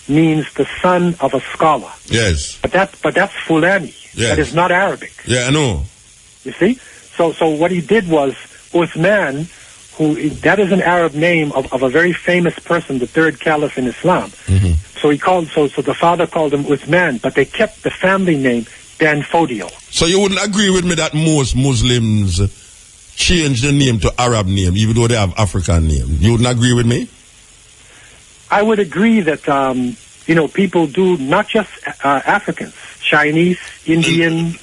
means the son of a scholar. Yes. But that's Fulani. Yes. That is not Arabic. Yeah, I know. You see? So what he did was, Uthman, that is an Arab name of a very famous person, the third caliph in Islam. Mm-hmm. So the father called him Uthman, but they kept the family name Danfodio. So you wouldn't agree with me that most Muslims change the name to Arab name, even though they have African name? You wouldn't agree with me? I would agree that, people do, not just Africans, Chinese, Indian,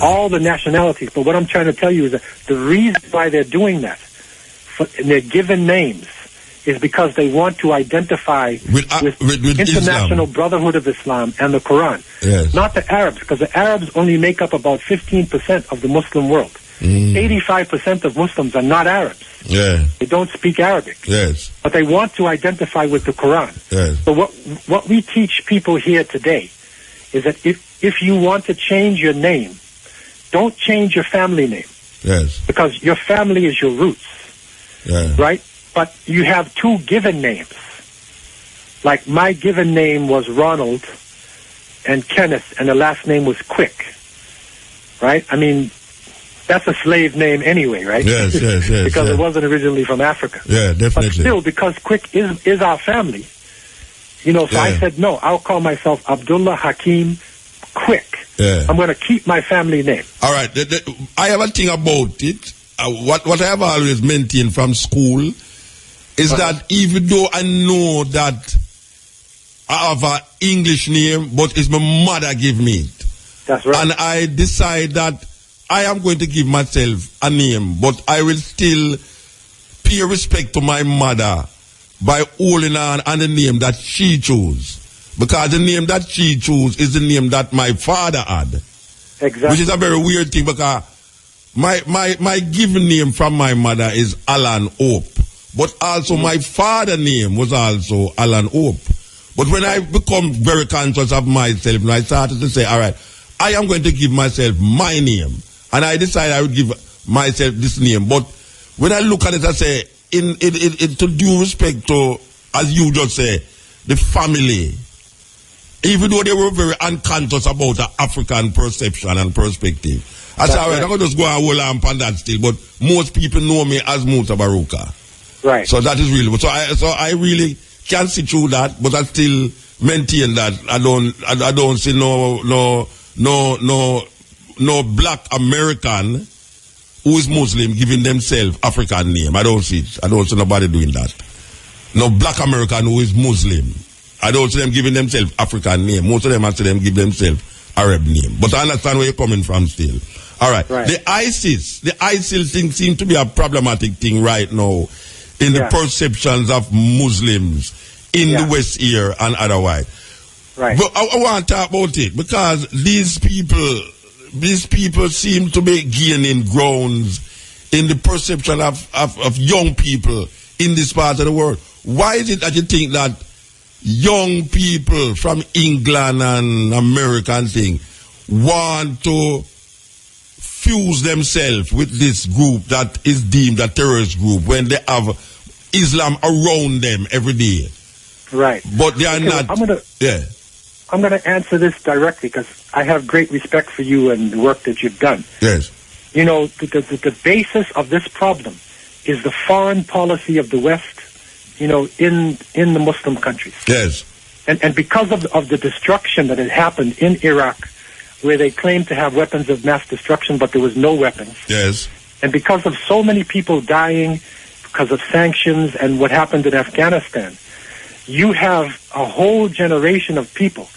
all the nationalities. But what I'm trying to tell you is that the reason why they're doing that, and they're given names, is because they want to identify with International Islam. Brotherhood of Islam and the Quran. Yes. Not the Arabs, because the Arabs only make up about 15% of the Muslim world. 85% of Muslims are not Arabs. Yeah. They don't speak Arabic. Yes. But they want to identify with the Quran. Yes. So what we teach people here today is that if you want to change your name, don't change your family name. Yes. Because your family is your roots. Yeah. Right? But you have two given names. Like my given name was Ronald and Kenneth, and the last name was Quick. Right? I mean, that's a slave name anyway, right? Yes. Because it wasn't originally from Africa. Yeah, definitely. But still, because Quick is our family, so I said, no, I'll call myself Abdullah Hakim Quick. Yeah. I'm going to keep my family name. All right. I have a thing about it. What I have always maintained from school is that even though I know that I have an English name, but it's my mother give me it. That's right. And I decide that I am going to give myself a name, but I will still pay respect to my mother by holding on the name that she chose. Because the name that she chose is the name that my father had. Exactly. Which is a very weird thing, because my given name from my mother is Alan Hope. But also my father's name was also Alan Hope. But when I become very conscious of myself, and I started to say, all right, I am going to give myself my name. And I decided I would give myself this name. But when I look at it, I say, in to due respect to, as you just say, the family, even though they were very unconscious about the African perception and perspective, I said, all right, I'm going to just go and hold on that still. But most people know me as Muta Baruka. Right. So that is really, so I really can see through that, but I still maintain that I don't see no black American who is Muslim giving themselves African name. I don't see it. I don't see nobody doing that. No black American who is Muslim. I don't see them giving themselves African name. Most of them, I see them give themselves Arab name. But I understand where you're coming from still. All right. The ISIL thing seems to be a problematic thing right now in the perceptions of Muslims in the West here and otherwise. Right. But I want to talk about it because these people seem to be gaining grounds in the perception of young people in this part of the world. Why is it that you think that young people from England and American thing want to fuse themselves with this group that is deemed a terrorist group when they have Islam around them every day? Right. But they are not. I'm going to answer this directly because I have great respect for you and the work that you've done. Yes. The basis of this problem is the foreign policy of the West, in the Muslim countries. Yes. And because of the destruction that had happened in Iraq, where they claimed to have weapons of mass destruction, but there was no weapons. Yes. And because of so many people dying because of sanctions and what happened in Afghanistan, you have a whole generation of people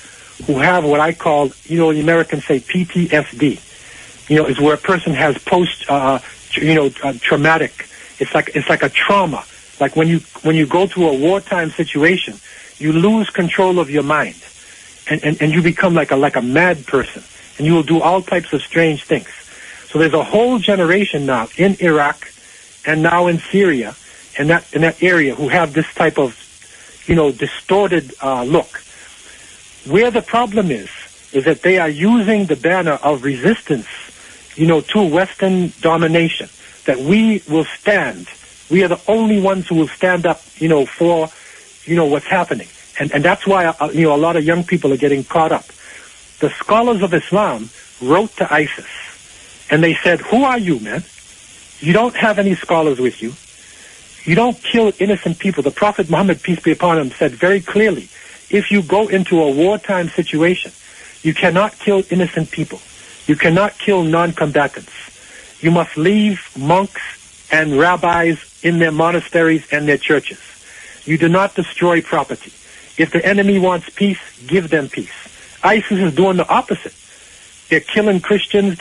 who have what I call, the Americans say PTSD. Is where a person has traumatic. It's like a trauma. Like when you go through a wartime situation, you lose control of your mind, and you become like a mad person, and you will do all types of strange things. So there's a whole generation now in Iraq and now in Syria and that area who have this type of distorted look. Where the problem is that they are using the banner of resistance, to Western domination, that we will stand. We are the only ones who will stand up, for, what's happening. And that's why, a lot of young people are getting caught up. The scholars of Islam wrote to ISIS, and they said, who are you, man? You don't have any scholars with you. You don't kill innocent people. The Prophet Muhammad, peace be upon him, said very clearly, if you go into a wartime situation, you cannot kill innocent people. You cannot kill non-combatants. You must leave monks and rabbis in their monasteries and their churches. You do not destroy property. If the enemy wants peace, give them peace. ISIS is doing the opposite. They're killing Christians.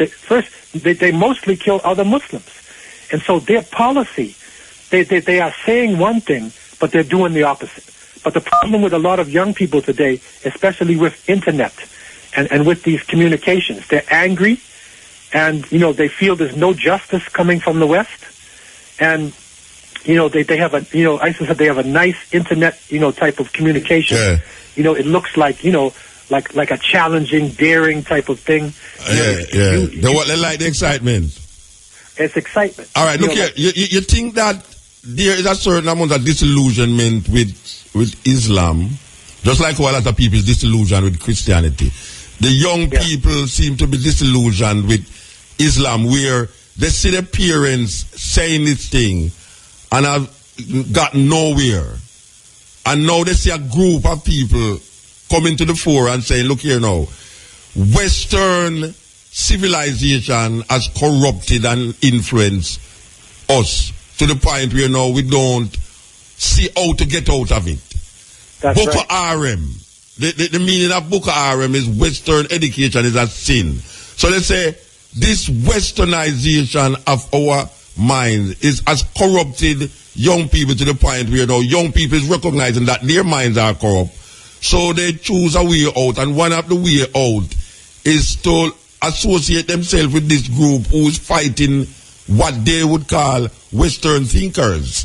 They mostly kill other Muslims. And so their policy, they are saying one thing, but they're doing the opposite. But the problem with a lot of young people today, especially with internet and with these communications, they're angry, and, you know, they feel there's no justice coming from the West. And, you know, they have a, you know, ISIS said they have a nice internet, you know, type of communication. Yeah. You know, it looks like, you know, like a challenging, daring type of thing. They like the excitement. It's excitement. All right, look here. You think that there is a certain amount of disillusionment with Islam, just like how a lot of people is disillusioned with Christianity. The young people seem to be disillusioned with Islam, where they see their parents saying this thing and have got nowhere. And now they see a group of people coming to the fore and saying, look here now, Western civilization has corrupted and influenced us to the point where now we don't see how to get out of it. That's Boko right. Haram. The meaning of Boko Haram is Western education is a sin. So let's say this westernization of our minds has corrupted young people to the point where now young people is recognizing that their minds are corrupt. So they choose a way out, and one of the way out is to associate themselves with this group who is fighting what they would call Western thinkers,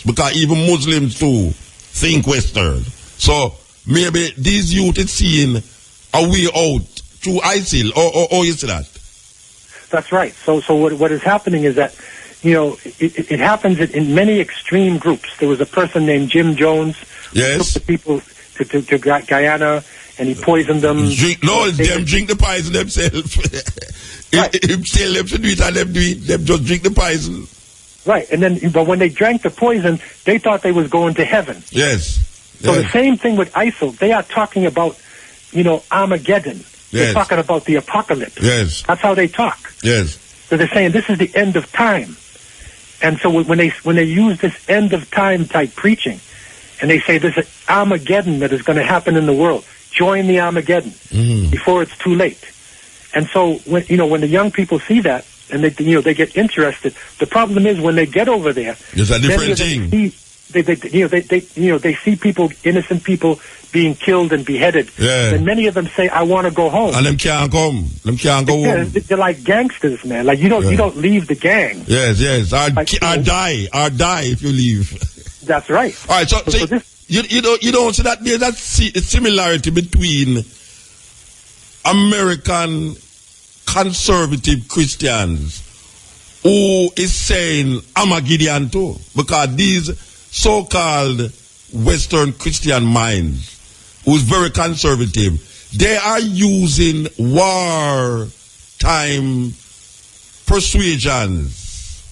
because even Muslims too think Western. So maybe these youth is seeing a way out through ISIL, or you see that? That's right. So what is happening is that, you know, it happens in many extreme groups. There was a person named Jim Jones who took the people to Guyana, and he poisoned them. Them drink the poison themselves. Right. If tell them to do it and them do it, them just drink the poison. Right, but when they drank the poison, they thought they was going to heaven. Yes. So the same thing with ISIL. They are talking about, you know, Armageddon. They're talking about the apocalypse. Yes. That's how they talk. Yes. So they're saying this is the end of time. And so when they use this end of time type preaching, and they say there's an Armageddon that is going to happen in the world, join the Armageddon before it's too late. And so when the young people see that and they get interested, the problem is when they get over there, there's a different thing. They see people, innocent people, being killed and beheaded. Yeah. And many of them say, "I want to go home." And them can't come. Them can't go home. They're like gangsters, man. Like you don't leave the gang. Yes. Or die if you leave. That's right. All right. So you don't see that there's a similarity between American conservative Christians who is saying Armageddon too, because these so-called Western Christian minds, who's very conservative, they are using wartime persuasions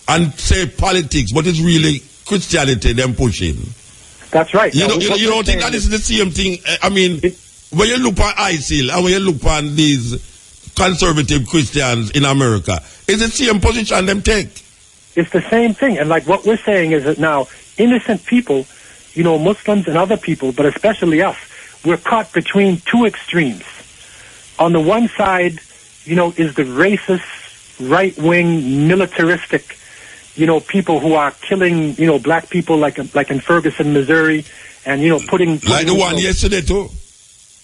and say politics, but it's really Christianity them pushing. That's right. You don't think that is the same thing? I mean, when you look at ISIL and when you look at these conservative Christians in America, it's the same position them take. It's the same thing. And like what we're saying is that now innocent people, you know, Muslims and other people, but especially us, we're caught between two extremes. On the one side, you know, is the racist, right-wing, militaristic, you know, people who are killing, you know, black people like in Ferguson, Missouri, and, you know, putting like the one yesterday too.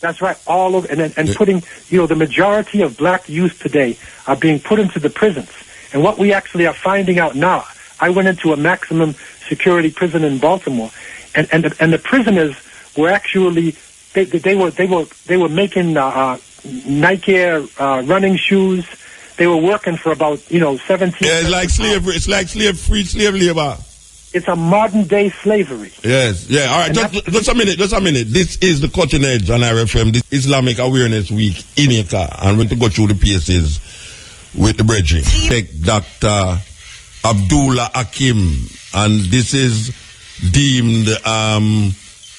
That's right, all over, and putting, you know, the majority of black youth today are being put into the prisons. And what we actually are finding out now, I went into a maximum security prison in Baltimore, and the prisoners were actually they were making Nike Air running shoes. They were working for about 17. Yeah, it's like slavery. It's like free slave labor. It's a modern day slavery. Yes, yeah. All right, just a minute. This is the Cutting Edge on RFM. This Islamic Awareness Week in Eka, and we're going to go through the paces with the brethren. Sheikh Dr. Abdullah Hakim, and this is deemed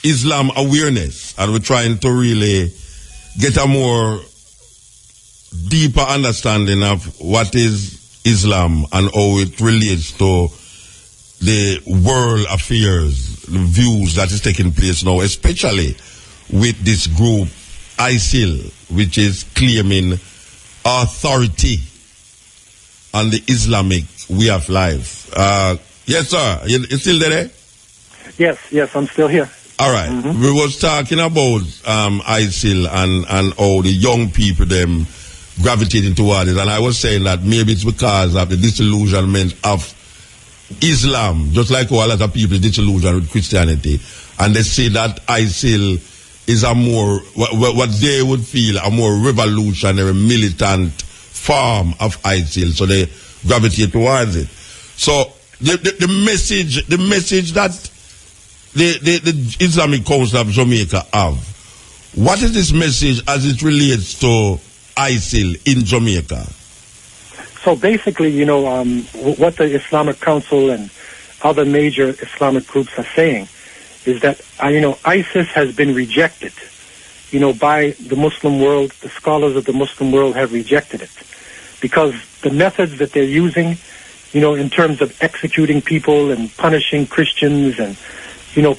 Islam awareness, and we're trying to really get a more deeper understanding of what is Islam and how it relates to the world affairs, the views that is taking place now, especially with this group, ISIL, which is claiming authority on the Islamic way of life. Yes, sir. You still there? Yes, I'm still here. All right. Mm-hmm. We was talking about ISIL and how the young people them gravitating toward it, and I was saying that maybe it's because of the disillusionment of Islam, just like how a lot of people is disillusioned with Christianity, and they say that ISIL is a more, what they would feel, a more revolutionary, militant form of ISIL, so they gravitate towards it. So the message that the Islamic Council of Jamaica have, what is this message as it relates to ISIL in Jamaica? So basically, what the Islamic Council and other major Islamic groups are saying is that, ISIS has been rejected, by the Muslim world. The scholars of the Muslim world have rejected it because the methods that they're using, in terms of executing people and punishing Christians and,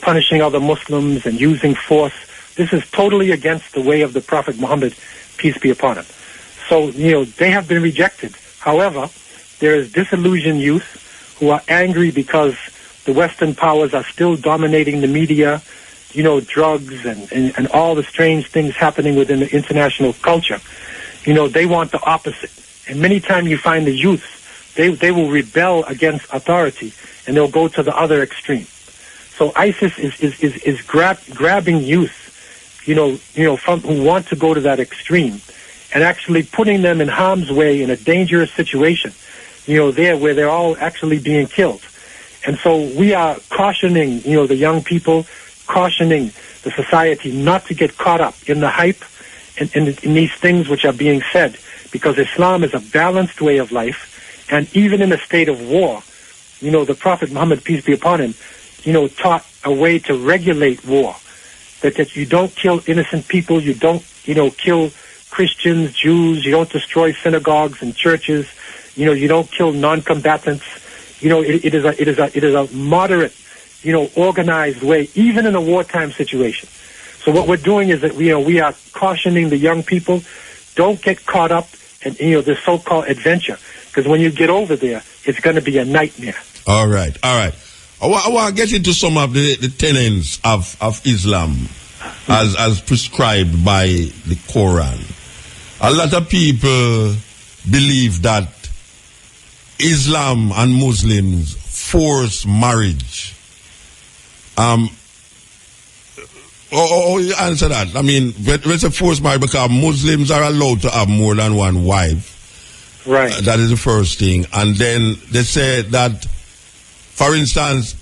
punishing other Muslims and using force, this is totally against the way of the Prophet Muhammad, peace be upon him. So, they have been rejected. However, there is disillusioned youth who are angry because the Western powers are still dominating the media, drugs and all the strange things happening within the international culture. They want the opposite. And many times you find the youth, they will rebel against authority and they'll go to the other extreme. So ISIS is grabbing youth, from who want to go to that extreme and actually putting them in harm's way in a dangerous situation, there where they're all actually being killed. And so we are cautioning, the young people, cautioning the society not to get caught up in the hype and in these things which are being said, because Islam is a balanced way of life. And even in a state of war, the Prophet Muhammad, peace be upon him, taught a way to regulate war, that you don't kill innocent people, you don't, kill Christians, Jews, you don't destroy synagogues and churches, you don't kill non-combatants. It is a moderate, organized way, even in a wartime situation. So what we're doing is that we are cautioning the young people, don't get caught up in the so-called adventure, because when you get over there, it's going to be a nightmare. All right. I want to get into some of the tenets of Islam as prescribed by the Quran. A lot of people believe that Islam and Muslims force marriage. You answer that. I mean, it's a forced marriage because Muslims are allowed to have more than one wife. Right. That is the first thing. And then they say that, for instance,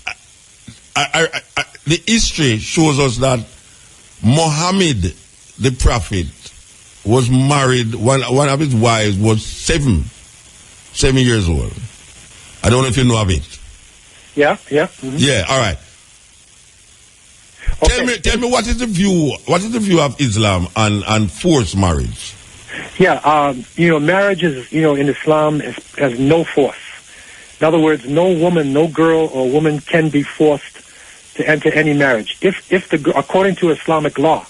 the history shows us that Muhammad, the prophet, was married, one of his wives was 7 years old. I don't know if you know of it. Yeah. Mm-hmm. Yeah, all right. Okay. Tell me what is the view of Islam and forced marriage? Yeah, marriage is, in Islam has no force. In other words, no woman, no girl or woman can be forced to enter any marriage. According to Islamic law,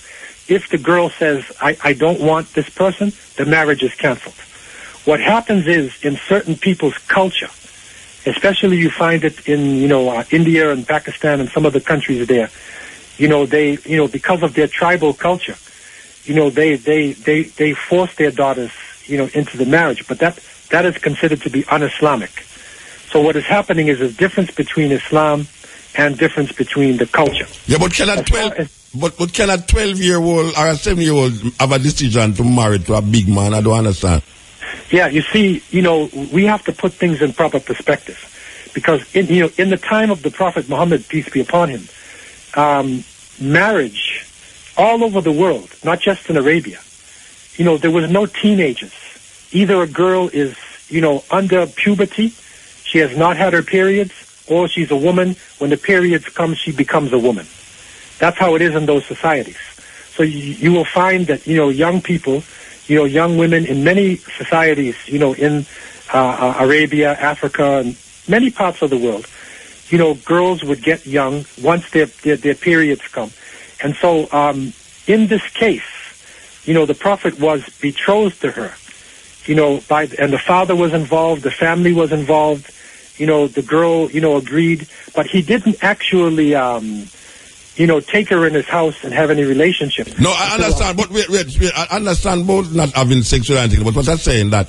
if the girl says, I don't want this person, the marriage is canceled. What happens is, in certain people's culture, especially you find it in, India and Pakistan and some of the countries there, they, because of their tribal culture, they force their daughters, into the marriage, but that is considered to be un-Islamic. So what is happening is a difference between Islam and difference between the culture. Yeah, but can a 12-year-old or a 7-year-old have a decision to marry to a big man? I don't understand. Yeah, you see, we have to put things in proper perspective, because in the time of the Prophet Muhammad, peace be upon him, marriage all over the world, not just in Arabia, there was no teenagers. Either a girl is, under puberty, she has not had her periods, or she's a woman. When the periods come, she becomes a woman. That's how it is in those societies. So you will find that, young people, young women in many societies, in Arabia, Africa, and many parts of the world, girls would get young once their periods come. And so in this case, the Prophet was betrothed to her, and the father was involved, the family was involved, the girl, agreed, but he didn't actually, take her in his house and have any relationship. No, I understand, but wait, I understand both not having sex or anything, but what I'm saying that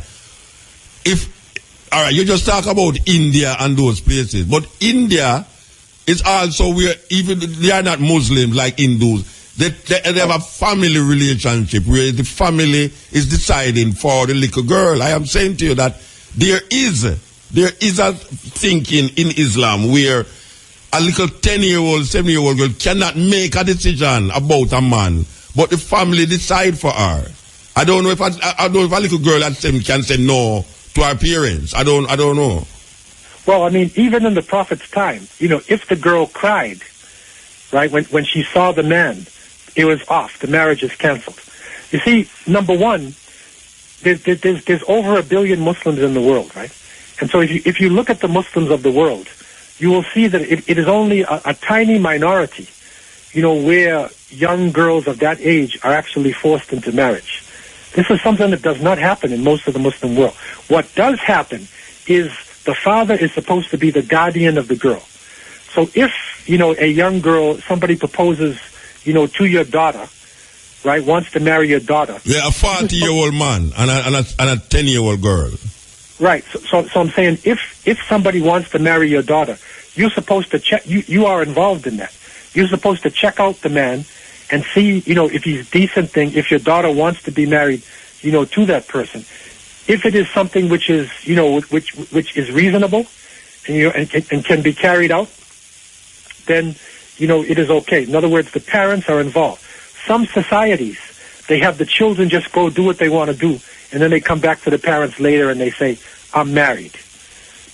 all right, you just talk about India and those places, but India is also where even they are not Muslims like Hindus. They have a family relationship where the family is deciding for the little girl. I am saying to you that there is a thinking in Islam where a little 10-year-old, 7-year-old girl cannot make a decision about a man, but the family decide for her. I don't know if a little girl at 7 can say no to her parents. I don't know. Well, I mean, even in the Prophet's time, if the girl cried, right, when she saw the man, it was off. The marriage is canceled. You see, number one, there's over 1 billion Muslims in the world, right? And so if you look at the Muslims of the world, you will see that it is only a tiny minority, where young girls of that age are actually forced into marriage. This is something that does not happen in most of the Muslim world. What does happen is the father is supposed to be the guardian of the girl. So if, a young girl, somebody proposes, to your daughter, right, wants to marry your daughter. Yeah, a 40-year-old man and a 10-year-old girl. Right. So I'm saying if somebody wants to marry your daughter, you're supposed to check, you are involved in that. You're supposed to check out the man and see, if he's decent thing, if your daughter wants to be married, to that person. If it is something which is, which is reasonable and can be carried out, then, it is okay. In other words, the parents are involved. Some societies, they have the children just go do what they want to do, and then they come back to the parents later and they say, I'm married.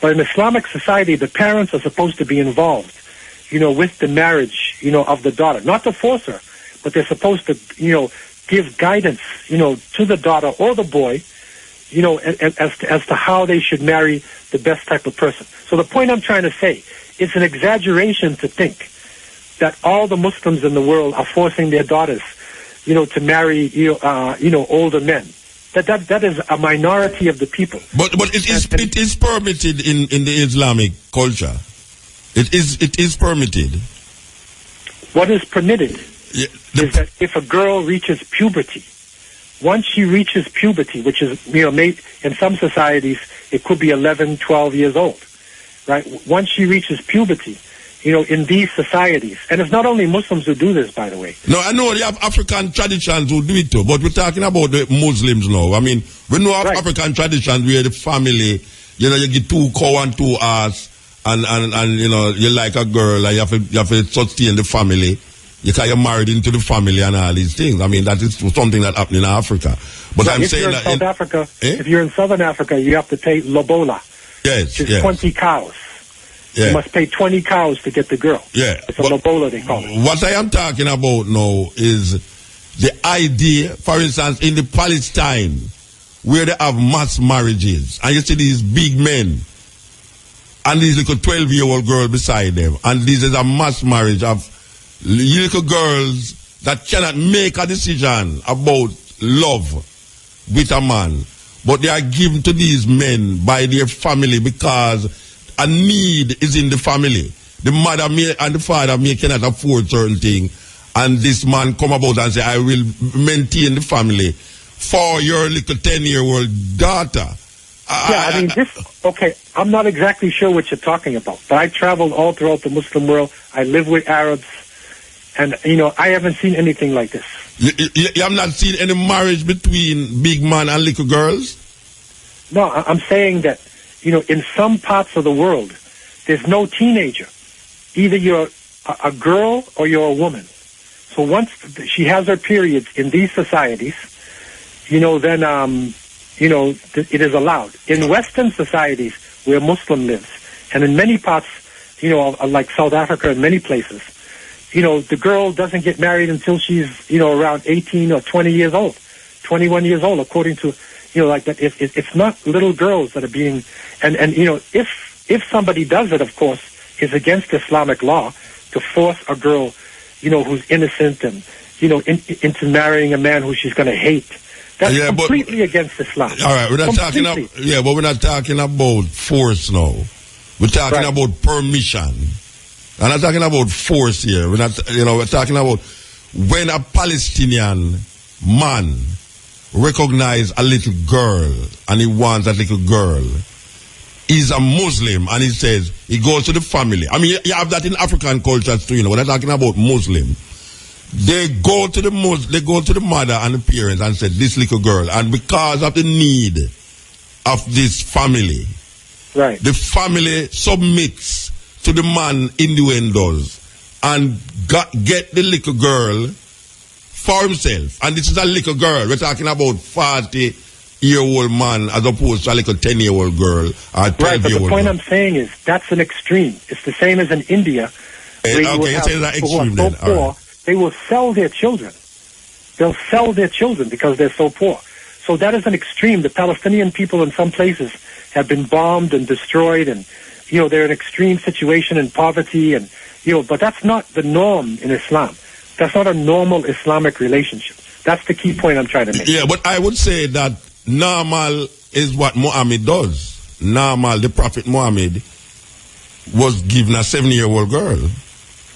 But in Islamic society, the parents are supposed to be involved, with the marriage, of the daughter. Not to force her, but they're supposed to, give guidance, to the daughter or the boy, as to how they should marry the best type of person. So the point I'm trying to say, it's an exaggeration to think that all the Muslims in the world are forcing their daughters, to marry, older men. That is a minority of the people. But it is permitted in the Islamic culture. It is permitted. What is permitted is that if a girl reaches puberty, once she reaches puberty, which is, made in some societies, it could be 11, 12 years old, right? Once she reaches puberty, in these societies, and it's not only Muslims who do this, by the way. No, I know they have African traditions who do it too, but we're talking about the Muslims now. I mean, we know of African traditions where the family, you get 2 cow and 2 ass, and you like a girl, and you have to sustain the family. You're married into the family and all these things. I mean, that is something that happens in Africa. But I'm saying that in South Africa, if you're in Southern Africa, you have to pay lobola. Yes, which is 20 cows. Yeah. You must pay 20 cows to get the girl. Yeah. It's a lobola, they call it. What I am talking about now is the idea, for instance, in the Palestine, where they have mass marriages, and you see these big men, and these little 12-year-old girl beside them, and this is a mass marriage of little girls that cannot make a decision about love with a man, but they are given to these men by their family because a need is in the family. The mother and the father cannot afford certain things, and this man come about and say, I will maintain the family for your little 10-year-old daughter. I'm not exactly sure what you're talking about, but I traveled all throughout the Muslim world. I live with Arabs, and, I haven't seen anything like this. You have not seen any marriage between big man and little girls? No, I'm saying that, in some parts of the world, there's no teenager. Either you're a girl or you're a woman. So once she has her periods in these societies, then, it is allowed. In Western societies where Muslim lives, and in many parts, like South Africa and many places, the girl doesn't get married until she's, around 18 or 20 years old, 21 years old, according to, like that. It's not little girls that are being, and if somebody does it, of course, It's against Islamic law to force a girl, who's innocent and, into marrying a man who she's going to hate. That's completely against Islam. All right, we're not talking about, but we're not talking about force now. We're talking about permission. I'm not talking about force here. We're not, we're talking about when a Palestinian man recognize a little girl and he wants that little girl. He's a Muslim and he says, he goes to the family. I mean, you have that in African cultures too, We're not talking about Muslim. They go to the mother and the parents and say, this little girl, and because of the need of this family, the family submits to the man innuendos and get the little girl for himself. And this is a little girl. We're talking about 40-year-old man as opposed to a little 10-year-old girl or 12-year-old girl. Right, but the point I'm saying is that's an extreme. It's the same as in India. Okay, you say that extreme then. Poor, they will sell their children. They'll sell their children because they're so poor. So that is an extreme. The Palestinian people in some places have been bombed and destroyed, and they're in an extreme situation in poverty, and but that's not the norm in Islam. That's not a normal Islamic relationship. That's the key point I'm trying to make. Yeah, but I would say that normal is what Muhammad does. Normal, the Prophet Muhammad was given a 7-year-old girl.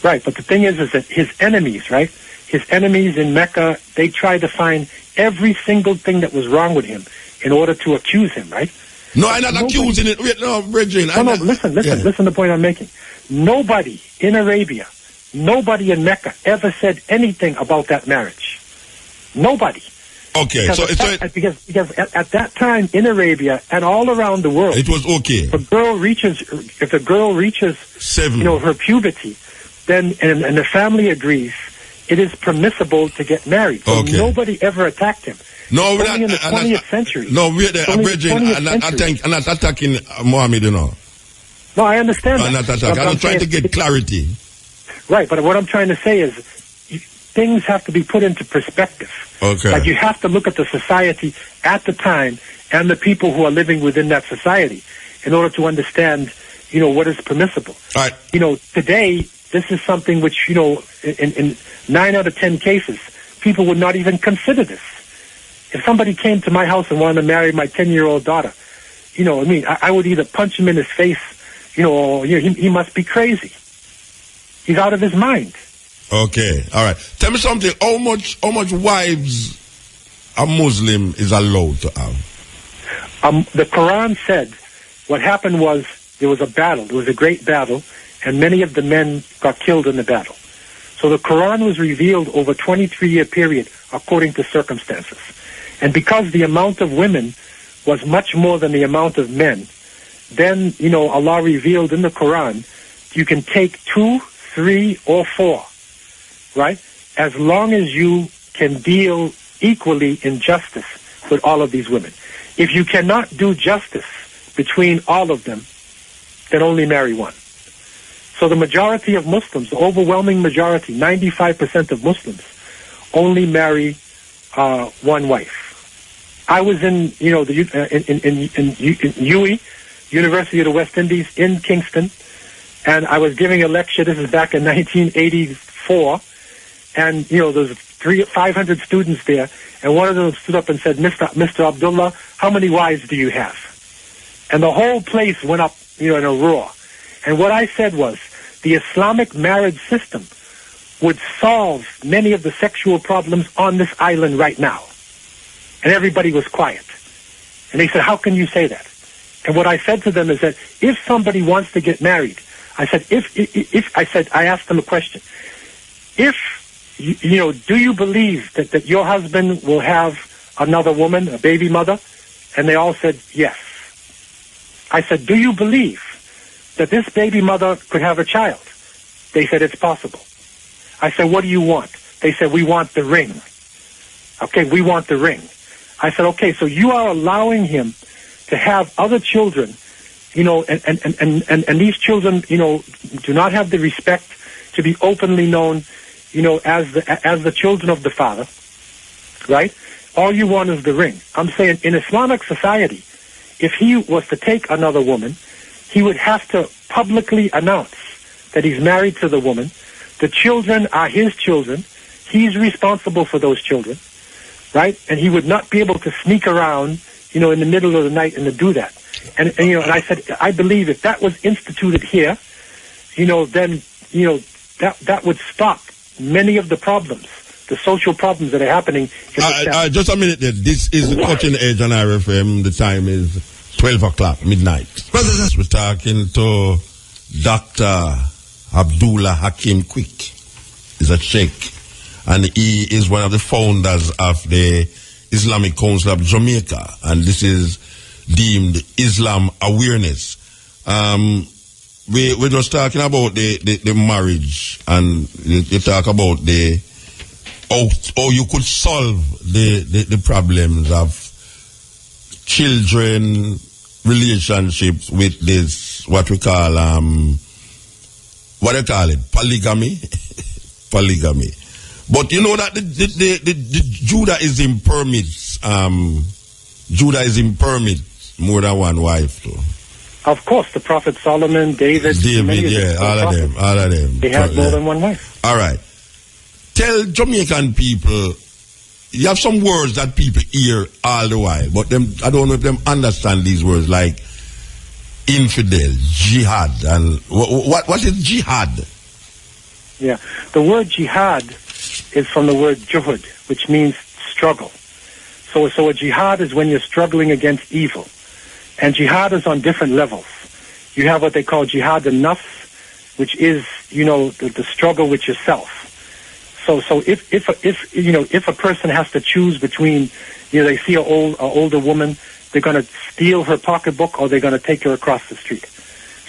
Right, but the thing is that his enemies, right? His enemies in Mecca, they tried to find every single thing that was wrong with him in order to accuse him, right? No, I'm not accusing it. Wait, no, Bridget. Listen to the point I'm making. Nobody in Arabia, nobody in Mecca ever said anything about that marriage. Nobody. Okay, because at that time in Arabia and all around the world, it was okay. If a girl reaches 7, her puberty, then and the family agrees, it is permissible to get married. So nobody ever attacked him. No, only in the 20th century. No, we're there. I'm not attacking Muhammad, No, I understand that. I'm trying to get clarity. Right, but what I'm trying to say is things have to be put into perspective. Okay. Like you have to look at the society at the time and the people who are living within that society in order to understand, what is permissible. All right. Today, this is something which, in 9 out of 10 cases, people would not even consider this. If somebody came to my house and wanted to marry my 10-year-old daughter, I would either punch him in his face, or he must be crazy. He's out of his mind. Okay, all right. Tell me something. How much wives a Muslim is allowed to have? The Quran said what happened was there was a battle. There was a great battle, and many of the men got killed in the battle. So the Quran was revealed over a 23-year period according to circumstances. And because the amount of women was much more than the amount of men, then, Allah revealed in the Quran, you can take 2, 3, or 4, right? As long as you can deal equally in justice with all of these women. If you cannot do justice between all of them, then only marry one. So the majority of Muslims, the overwhelming majority, 95% of Muslims, only marry one wife. I was in, in UE, University of the West Indies, in Kingston, and I was giving a lecture. This is back in 1984, and there's 500 students there, and one of them stood up and said, Mr. Abdullah, how many wives do you have? And the whole place went up, in a roar. And what I said was, the Islamic marriage system would solve many of the sexual problems on this island right now. And everybody was quiet. And they said, how can you say that? And what I said to them is that if somebody wants to get married, I said, I asked them a question. If, do you believe that your husband will have another woman, a baby mother? And they all said, yes. I said, do you believe that this baby mother could have a child? They said, it's possible. I said, what do you want? They said, we want the ring. Okay, we want the ring. I said, okay, so you are allowing him to have other children, and these children, do not have the respect to be openly known, as the children of the father, right? All you want is the ring. I'm saying in Islamic society, if he was to take another woman, he would have to publicly announce that he's married to the woman. The children are his children. He's responsible for those children, right? And he would not be able to sneak around, in the middle of the night and to do that. And I said, I believe if that was instituted here, then, that would stop many of the problems, the social problems that are happening. Just a minute there. This is the Cutting Edge on RFM. The time is 12 o'clock, midnight. We're talking to Dr. Abdullah Hakim Quick. He's a Sheikh, and he is one of the founders of the Islamic Council of Jamaica, and this is deemed Islam awareness. We're just talking about the marriage, and you talk about how you could solve the problems of children relationships with this, what we call polygamy. Polygamy. But you know that the Judaism permits more than one wife too. Of course, the Prophet Solomon, David, all of them. They have more than one wife. All right. Tell Jamaican people, you have some words that people hear all the while, but I don't know if them understand these words, like infidel, jihad, and what is jihad? Yeah, the word jihad is from the word juhud, which means struggle. So a jihad is when you're struggling against evil. And jihad is on different levels. You have what they call jihad an-nafs, which is, the struggle with yourself. So if a person has to choose between, they see an older woman, they're going to steal her pocketbook or they're going to take her across the street.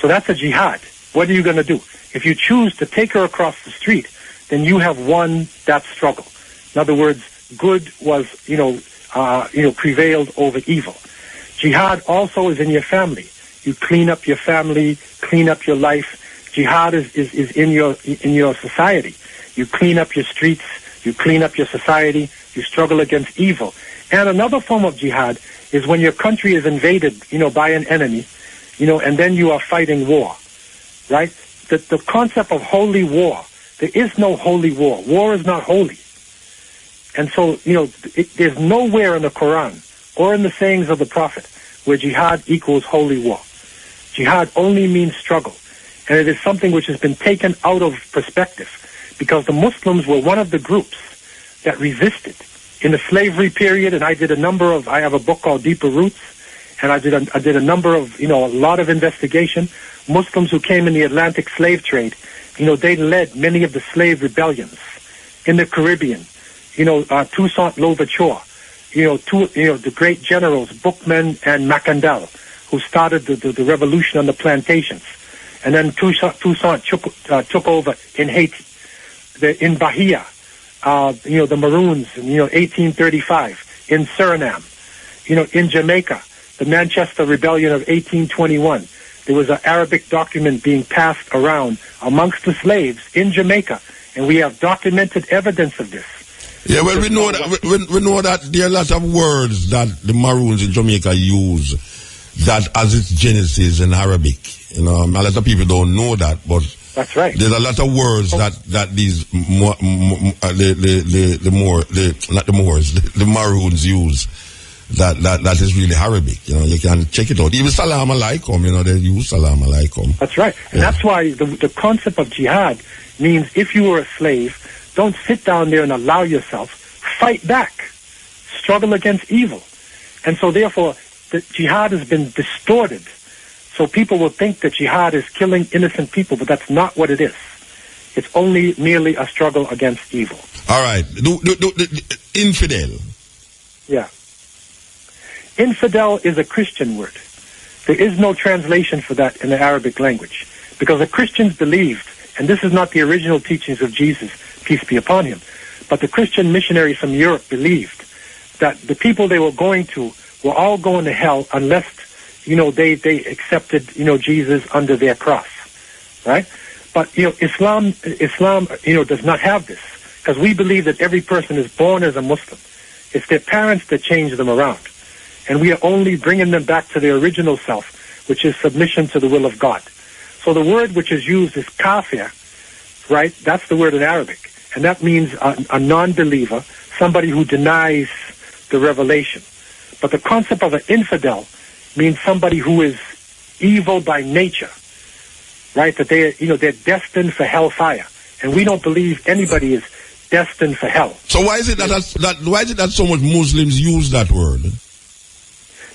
So that's a jihad. What are you going to do? If you choose to take her across the street, then you have won that struggle. In other words, good was, prevailed over evil. Jihad also is in your family. You clean up your family, clean up your life. Jihad is in your society. You clean up your streets, you clean up your society, you struggle against evil. And another form of jihad is when your country is invaded, by an enemy, and then you are fighting war, right? The concept of holy war, there is no holy war. War is not holy. And so, there's nowhere in the Quran or in the sayings of the Prophet where jihad equals holy war. Jihad only means struggle. And it is something which has been taken out of perspective because the Muslims were one of the groups that resisted in the slavery period. And I have a book called Deeper Roots, and I did a number of, a lot of investigation. Muslims who came in the Atlantic slave trade, they led many of the slave rebellions in the Caribbean. Toussaint Louverture, the great generals, Bookman and Macandal, who started the revolution on the plantations. And then Toussaint took over in Haiti, in Bahia, the Maroons, 1835, in Suriname, in Jamaica, the Manchester Rebellion of 1821. There was an Arabic document being passed around amongst the slaves in Jamaica, and we have documented evidence of this. Yeah, well, we know that there are a lot of words that the Maroons in Jamaica use that as its genesis in Arabic. A lot of people don't know that, but that's right. There's a lot of words that these the Maroons use that is really Arabic. You can check it out. Even Salam Alaikum, they use Salam Alaikum. That's right. And that's why the concept of jihad means if you were a slave, don't sit down there and allow yourself. Fight back. Struggle against evil. And so therefore, the jihad has been distorted. So people will think that jihad is killing innocent people, but that's not what it is. It's only merely a struggle against evil. All right. The infidel. Yeah. Infidel is a Christian word. There is no translation for that in the Arabic language. Because the Christians believed, and this is not the original teachings of Jesus, peace be upon him, but the Christian missionaries from Europe believed that the people they were going to were all going to hell unless, they accepted, Jesus under their cross, right? But, Islam, does not have this, because we believe that every person is born as a Muslim. It's their parents that change them around. And we are only bringing them back to their original self, which is submission to the will of God. So the word which is used is kafir, right? That's the word in Arabic. And that means a non-believer, somebody who denies the revelation. But the concept of an infidel means somebody who is evil by nature, right? That they're destined for hellfire. And we don't believe anybody is destined for hell. So why is it that so much Muslims use that word?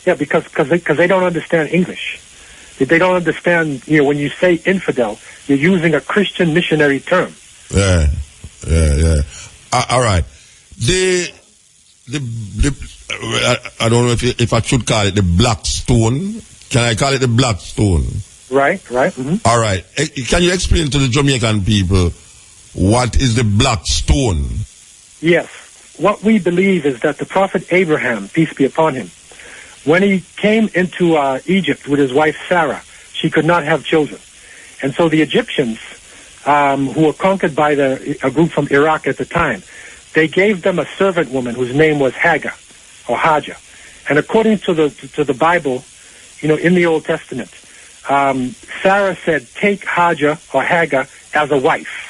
Yeah, because they don't understand English. They don't understand, when you say infidel, you're using a Christian missionary term. Yeah. All right. I don't know if I should call it the black stone. Can I call it the black stone? Right. Mm-hmm. All right. Can you explain to the Jamaican people what is the black stone? Yes. What we believe is that the Prophet Abraham, peace be upon him, when he came into Egypt with his wife Sarah, she could not have children. And so the Egyptians, who were conquered by a group from Iraq at the time, they gave them a servant woman whose name was Hagar, or Hajar. And according to the Bible, in the Old Testament, Sarah said, take Hajar or Hagar as a wife.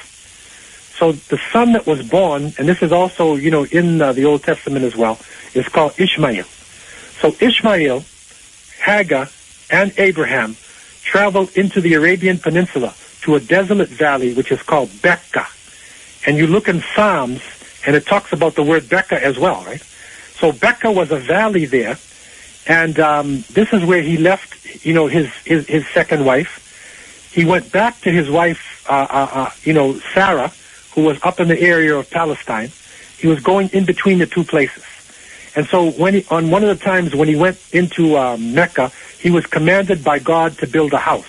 So the son that was born, and this is also, in the Old Testament as well, is called Ishmael. So Ishmael, Hagar, and Abraham traveled into the Arabian Peninsula to a desolate valley which is called Becca. And you look in Psalms, and it talks about the word Becca as well, right? So Becca was a valley there, and this is where he left, his second wife. He went back to his wife, Sarah, who was up in the area of Palestine. He was going in between the two places. And so on one of the times when he went into Mecca, he was commanded by God to build a house.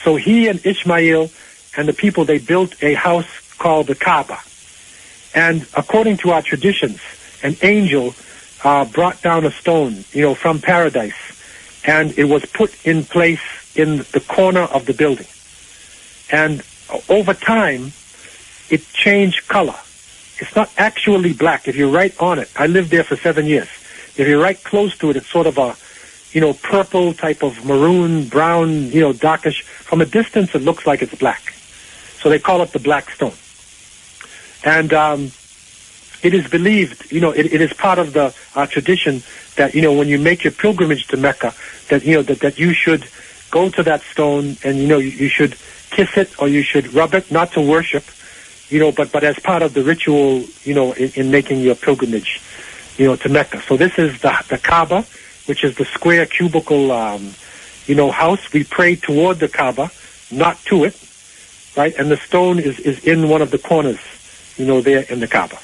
So he and Ishmael and the people, they built a house called the Kaaba. And according to our traditions, an angel brought down a stone, from paradise, and it was put in place in the corner of the building. And over time, it changed color. It's not actually black. If you're right on it, I lived there for 7 years. If you're right close to it, it's sort of a, purple type of maroon, brown, darkish. From a distance, it looks like it's black. So they call it the black stone. And it is believed, it is part of the tradition that, when you make your pilgrimage to Mecca, that, that you should go to that stone and, you should kiss it or you should rub it, not to worship, but as part of the ritual, in making your pilgrimage, to Mecca. So this is the Kaaba, which is the square cubicle, house. We pray toward the Kaaba, not to it, right? And the stone is in one of the corners, there in the Kaaba.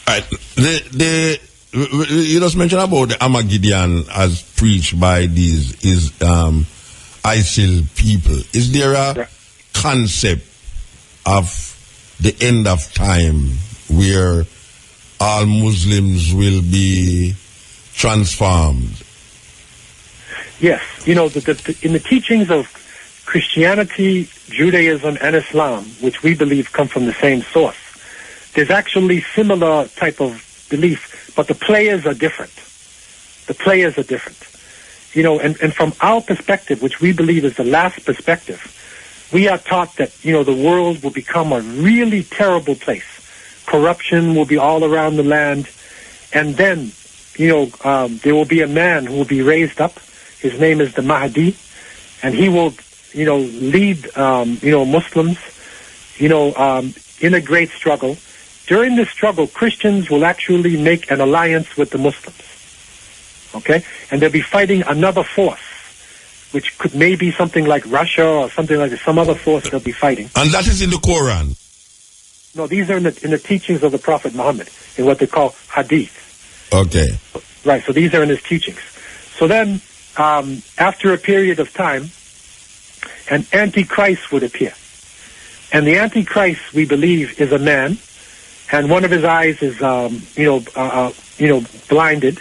Right. You just mentioned about the Armageddon as preached by these ISIL people. Is there a concept of the end of time where all Muslims will be transformed? Yes. In the teachings of Christianity, Judaism, and Islam, which we believe come from the same source, there's actually similar type of belief, but the players are different. And from our perspective, which we believe is the last perspective, we are taught that, the world will become a really terrible place. Corruption will be all around the land. And then, there will be a man who will be raised up. His name is the Mahdi. And he will, lead, Muslims, in a great struggle. During this struggle, Christians will actually make an alliance with the Muslims. Okay? And they'll be fighting another force, which could maybe something like Russia or something like some other force they'll be fighting. And that is in the Quran? No, these are in the teachings of the Prophet Muhammad, in what they call hadith. Okay. Right, so these are in his teachings. So then, after a period of time, an Antichrist would appear. And the Antichrist, we believe, is a man, and one of his eyes is, blinded,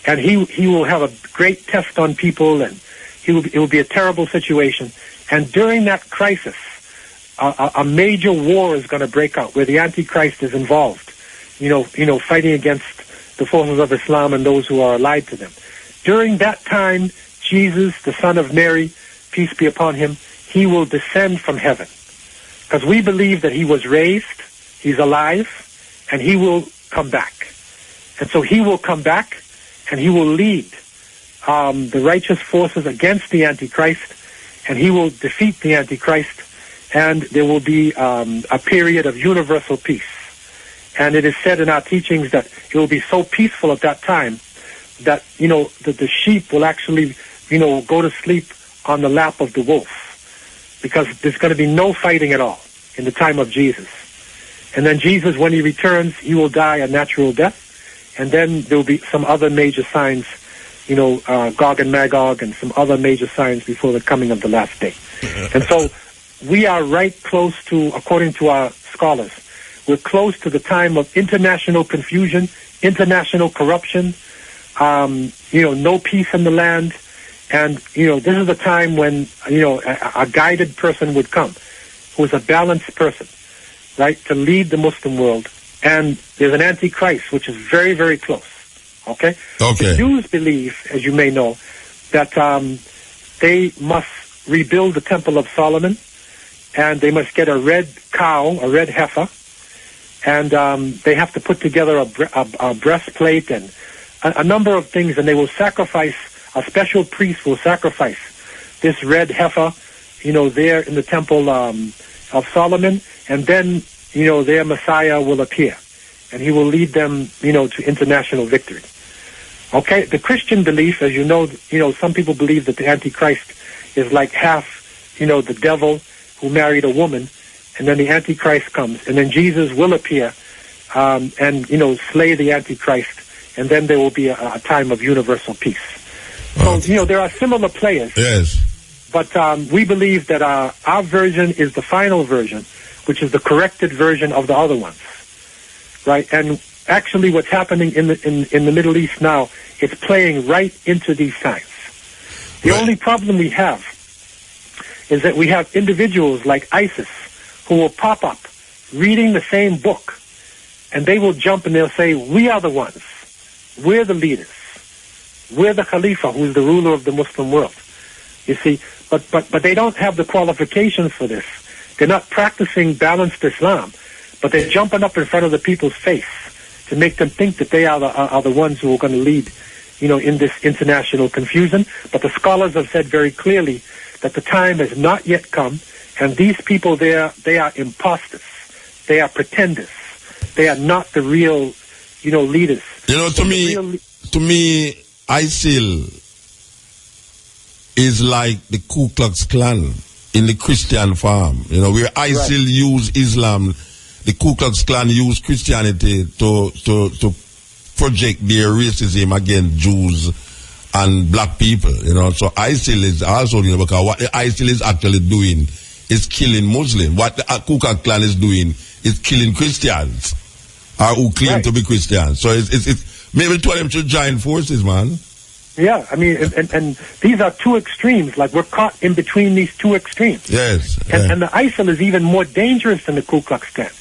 and he will have a great test on people, and it will be a terrible situation. And during that crisis, a major war is going to break out where the Antichrist is involved, fighting against the forces of Islam and those who are allied to them. During that time, Jesus, the son of Mary, peace be upon him, he will descend from heaven. Because we believe that he was raised, he's alive, and he will come back. And so he will come back, and he will lead the righteous forces against the Antichrist, and he will defeat the Antichrist, and there will be a period of universal peace. And it is said in our teachings that it will be so peaceful at that time that, that the sheep will actually, go to sleep on the lap of the wolf, because there's going to be no fighting at all in the time of Jesus. And then Jesus, when he returns, he will die a natural death, and then there will be some other major signs, Gog and Magog, and some other major signs before the coming of the last day. And so we are right close to, according to our scholars, we're close to the time of international confusion, international corruption, no peace in the land. And, this is the time when, a guided person would come, who is a balanced person, right, to lead the Muslim world. And there's an Antichrist, which is very, very close. Okay? The Jews believe, as you may know, that they must rebuild the Temple of Solomon, and they must get a red cow, a red heifer, and they have to put together a breastplate and a number of things, and they will sacrifice, a special priest will sacrifice this red heifer, there in the Temple of Solomon, and then, their Messiah will appear, and he will lead them, to international victory. Okay, the Christian belief, as you know, some people believe that the Antichrist is like half, the devil who married a woman, and then the Antichrist comes, and then Jesus will appear, and, slay the Antichrist, and then there will be a time of universal peace. So, there are similar players. Yes. But we believe that our version is the final version, which is the corrected version of the other ones, right? And actually what's happening in the Middle East now, it's playing right into these times. The only problem we have is that we have individuals like ISIS who will pop up reading the same book, and they will jump and they'll say, we are the ones. We're the leaders. We're the Khalifa, who's the ruler of the Muslim world. You see, but they don't have the qualifications for this. They're not practicing balanced Islam, but they're jumping up in front of the people's face to make them think that they are the ones who are going to lead, in this international confusion. But the scholars have said very clearly that the time has not yet come, and these people there, they are imposters. They are pretenders. They are not the real, leaders. To me, ISIL is like the Ku Klux Klan in the Christian form. Where ISIL use Islam, the Ku Klux Klan use Christianity to project their racism against Jews and black people. So ISIL is also, because what the ISIL is actually doing is killing Muslims. What the Ku Klux Klan is doing is killing Christians, or who claim to be Christians. So it's maybe two of them should join forces, man. Yeah, I mean, and these are two extremes. Like, we're caught in between these two extremes. Yes. And the ISIL is even more dangerous than the Ku Klux Klan.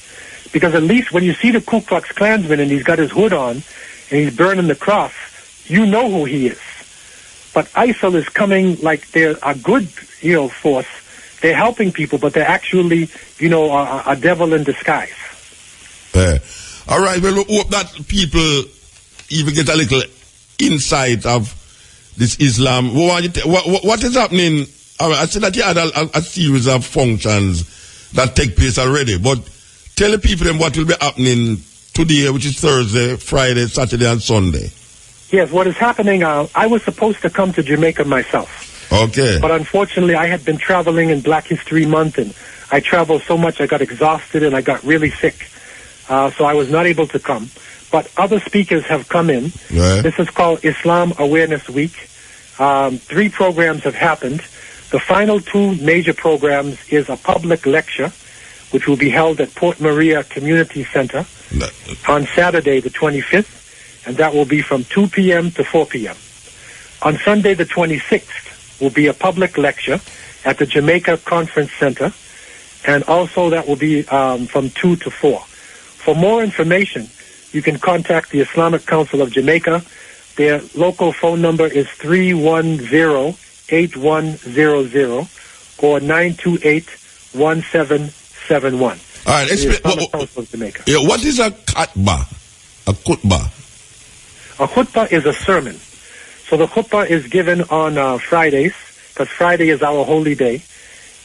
Because at least when you see the Ku Klux Klansman and he's got his hood on and he's burning the cross, you know who he is. But ISIL is coming like they're a good, force. They're helping people, but they're actually, a devil in disguise. All right, well, hope that people even get a little insight of this Islam. What is happening? I said that you had a series of functions that take place already, but tell the people what will be happening today, which is Thursday, Friday, Saturday, and Sunday. Yes, what is happening, I was supposed to come to Jamaica myself. Okay. But unfortunately, I had been traveling in Black History Month, and I traveled so much I got exhausted and I got really sick. So I was not able to come. But other speakers have come in. Right. This is called Islam Awareness Week. 3 programs have happened. The final 2 major programs is a public lecture, which will be held at Port Maria Community Center on Saturday the 25th, and that will be from 2 p.m. to 4 p.m. On Sunday the 26th will be a public lecture at the Jamaica Conference Center, and also that will be from 2 to 4. For more information, you can contact the Islamic Council of Jamaica. Their local phone number is 310-8100, or 928-1771. All right, explain. What is a khutbah? A khutbah? A khutbah is a sermon. So the khutbah is given on Fridays, because Friday is our holy day.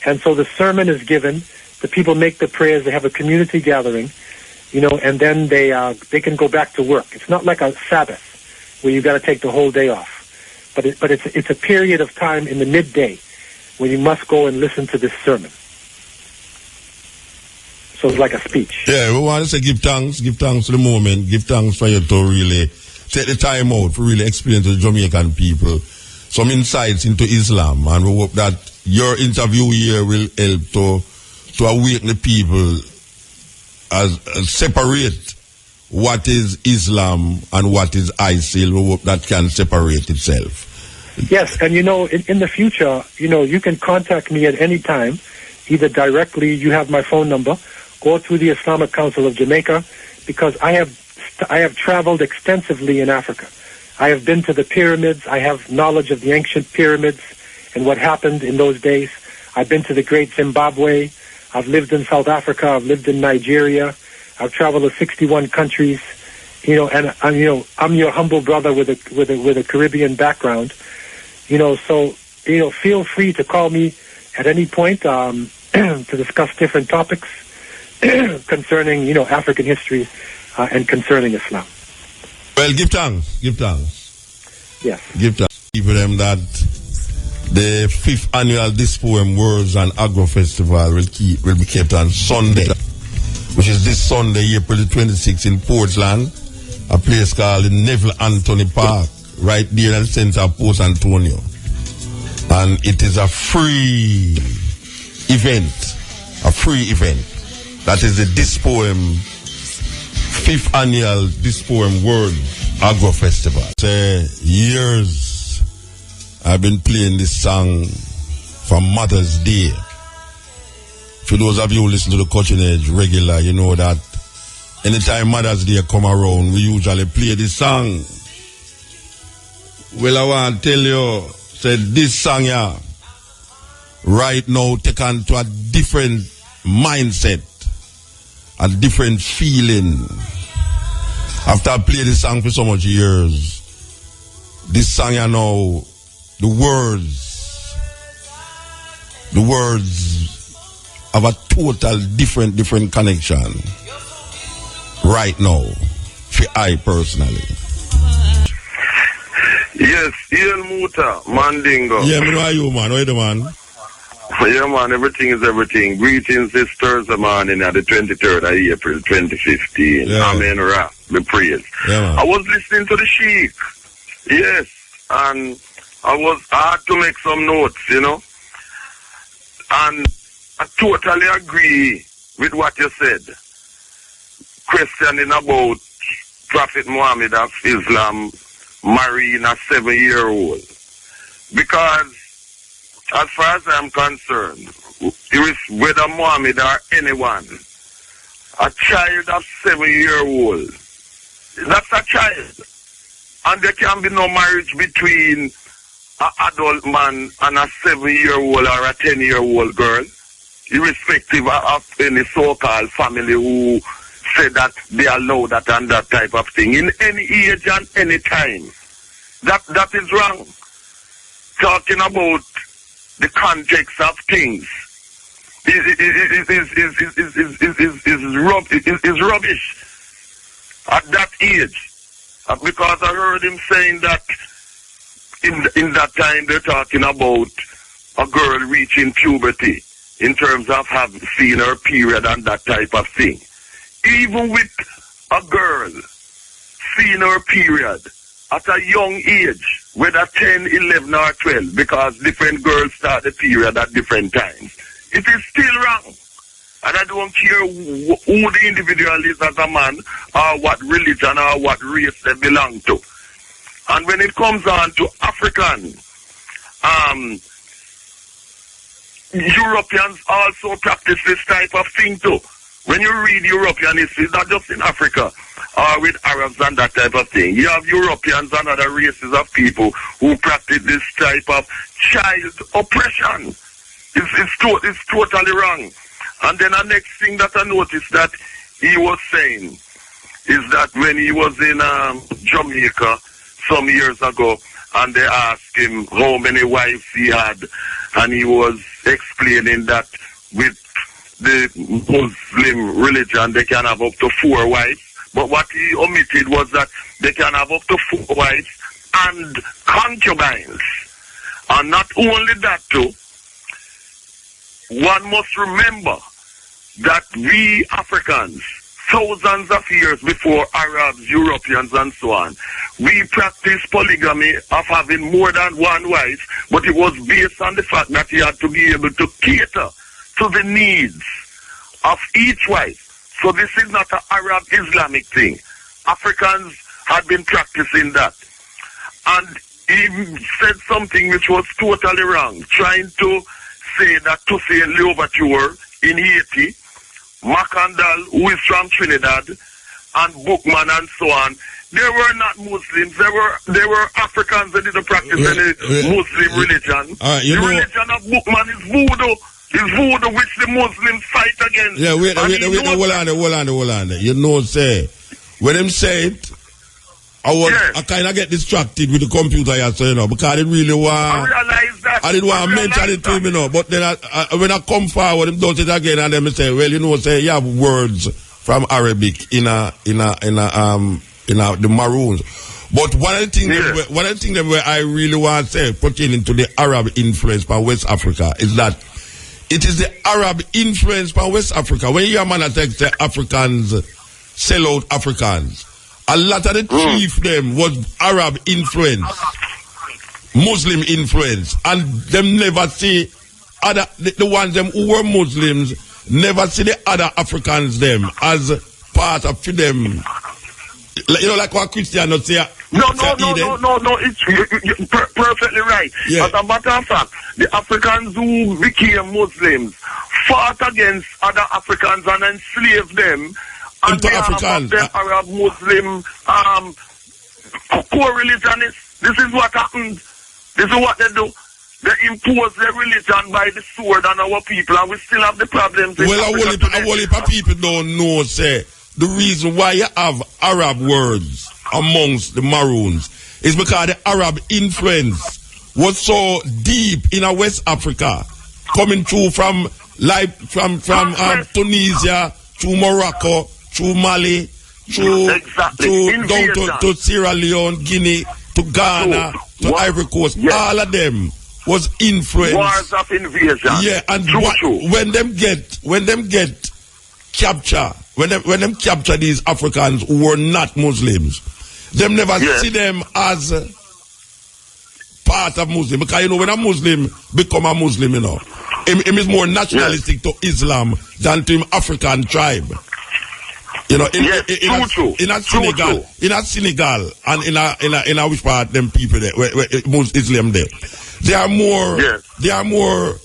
And so the sermon is given. The people make the prayers. They have a community gathering, and then they can go back to work. It's not like a Sabbath where you've got to take the whole day off. But it's a period of time in the midday when you must go and listen to this sermon. So it's like a speech. Yeah, we want to say give thanks to the moment, give thanks for you to really take the time out to really explain to the Jamaican people some insights into Islam, and we hope that your interview here will help to awaken the people as separate what is Islam and what is ISIL. We hope that can separate itself. Yes, and in the future, you can contact me at any time, either directly, you have my phone number, or through the Islamic Council of Jamaica, because I have traveled extensively in Africa. I have been to the pyramids. I have knowledge of the ancient pyramids and what happened in those days. I've been to the great Zimbabwe. I've lived in South Africa. I've lived in Nigeria. I've traveled to 61 countries. And I'm your humble brother with a Caribbean background. So feel free to call me at any point to discuss different topics concerning African history and concerning Islam. Well, give thanks. Yes. Give thanks for them that the 5th annual Dispoem Words and Agro Festival will be kept on Sunday, which is this Sunday, April the 26th in Portland, a place called the Neville Anthony Park, right there in the center of Port Antonio. And it is a free event. That is the Dispoem 5th annual Dispoem World Agro Festival. Years I've been playing this song for Mother's Day. For those of you who listen to the Cutting Edge regular, you know that anytime Mother's Day come around, we usually play this song. Well, I want to tell you, this song here, right now, take on to a different mindset, a different feeling. After I played this song for so much years, this song here now, the words have a total different connection right now, for I personally. Yes, Ian Muta, Mandingo. Yeah, me know you, man. How you do, man? Yeah, man, everything is everything. Greetings this Thursday morning at the 23rd of April 2015. Yeah. Amen, Ra, me praise. Yeah, man. I was listening to the Sheikh. Yes, and I had to make some notes, And I totally agree with what you said. Questioning about Prophet Muhammad of Islam marrying a 7-year-old. Because as far as I'm concerned, whether Muhammad or anyone, a child of 7-year-old, that's a child. And there can be no marriage between an adult man and a 7-year-old or a 10-year-old girl, irrespective of any so-called family who say that they allow that and that type of thing in any age and any time. That is wrong. Talking about the context of things is rubbish at that age. Because I heard him saying that in that time they're talking about a girl reaching puberty in terms of seeing her period and that type of thing. Even with a girl seeing her period at a young age, whether 10, 11 or 12, because different girls start the period at different times, it is still wrong. And I don't care who the individual is as a man, or what religion or what race they belong to. And when it comes on to African, Europeans also practice this type of thing too. When you read European history, not just in Africa, or with Arabs and that type of thing. You have Europeans and other races of people who practice this type of child oppression. It's totally wrong. And then the next thing that I noticed that he was saying is that when he was in Jamaica some years ago, and they asked him how many wives he had, and he was explaining that with the Muslim religion they can have up to 4 wives. But what he omitted was that they can have up to 4 wives and concubines. And not only that too, one must remember that we Africans, thousands of years before Arabs, Europeans, and so on, we practiced polygamy of having more than 1 wife, but it was based on the fact that you had to be able to cater to the needs of each wife. So this is not an Arab Islamic thing. Africans had been practicing that. And he said something which was totally wrong, trying to say that Toussaint Louverture in Haiti, Macandal, who is from Trinidad, and Bookman and so on, they were not Muslims. They were Africans that didn't practice any Muslim religion. The religion of Bookman is voodoo. It's voodoo which the Muslims fight against. Yeah, wait, hold on. You know, say, when them say it, I kind of get distracted with the computer, you know, because I didn't really want. I realize that. I didn't want to mention it to him, you know. But then when I come forward, him does it again, and then I say, well, you know, say you have words from Arabic in the Maroons. But one of the things where I really want to say pertaining to the Arab influence by West Africa is that it is the Arab influence by West Africa. When you hear man attack say Africans sell out Africans, a lot of the chief them was Arab influence, Muslim influence, and them never see other the ones them who were Muslims never see the other Africans them as part of them. You know, like what Christian say. No. It's you're perfectly right. Yeah. As a matter of fact, the Africans who became Muslims fought against other Africans and enslaved them. And into Africans. The Arab Muslim co-religionists. This is what happened. This is what they do. They impose their religion by the sword on our people, and we still have the problems. Well, a whole heap of people don't know, say, the reason why you have Arab words amongst the Maroons is because the Arab influence was so deep in West Africa, coming through from Tunisia, through Morocco, through Mali, down to Sierra Leone, Guinea, to Ghana, to Ivory Coast. Yes. All of them was influenced. Wars of invasion. Yeah, and when them get capture, when them capture these Africans who were not Muslims, them never see them as part of Muslim. Because you know, when a Muslim become a Muslim, you know, him is more nationalistic to Islam than to him African tribe. You know, in a Senegal and in a which part them people there, where most Islam there, they are more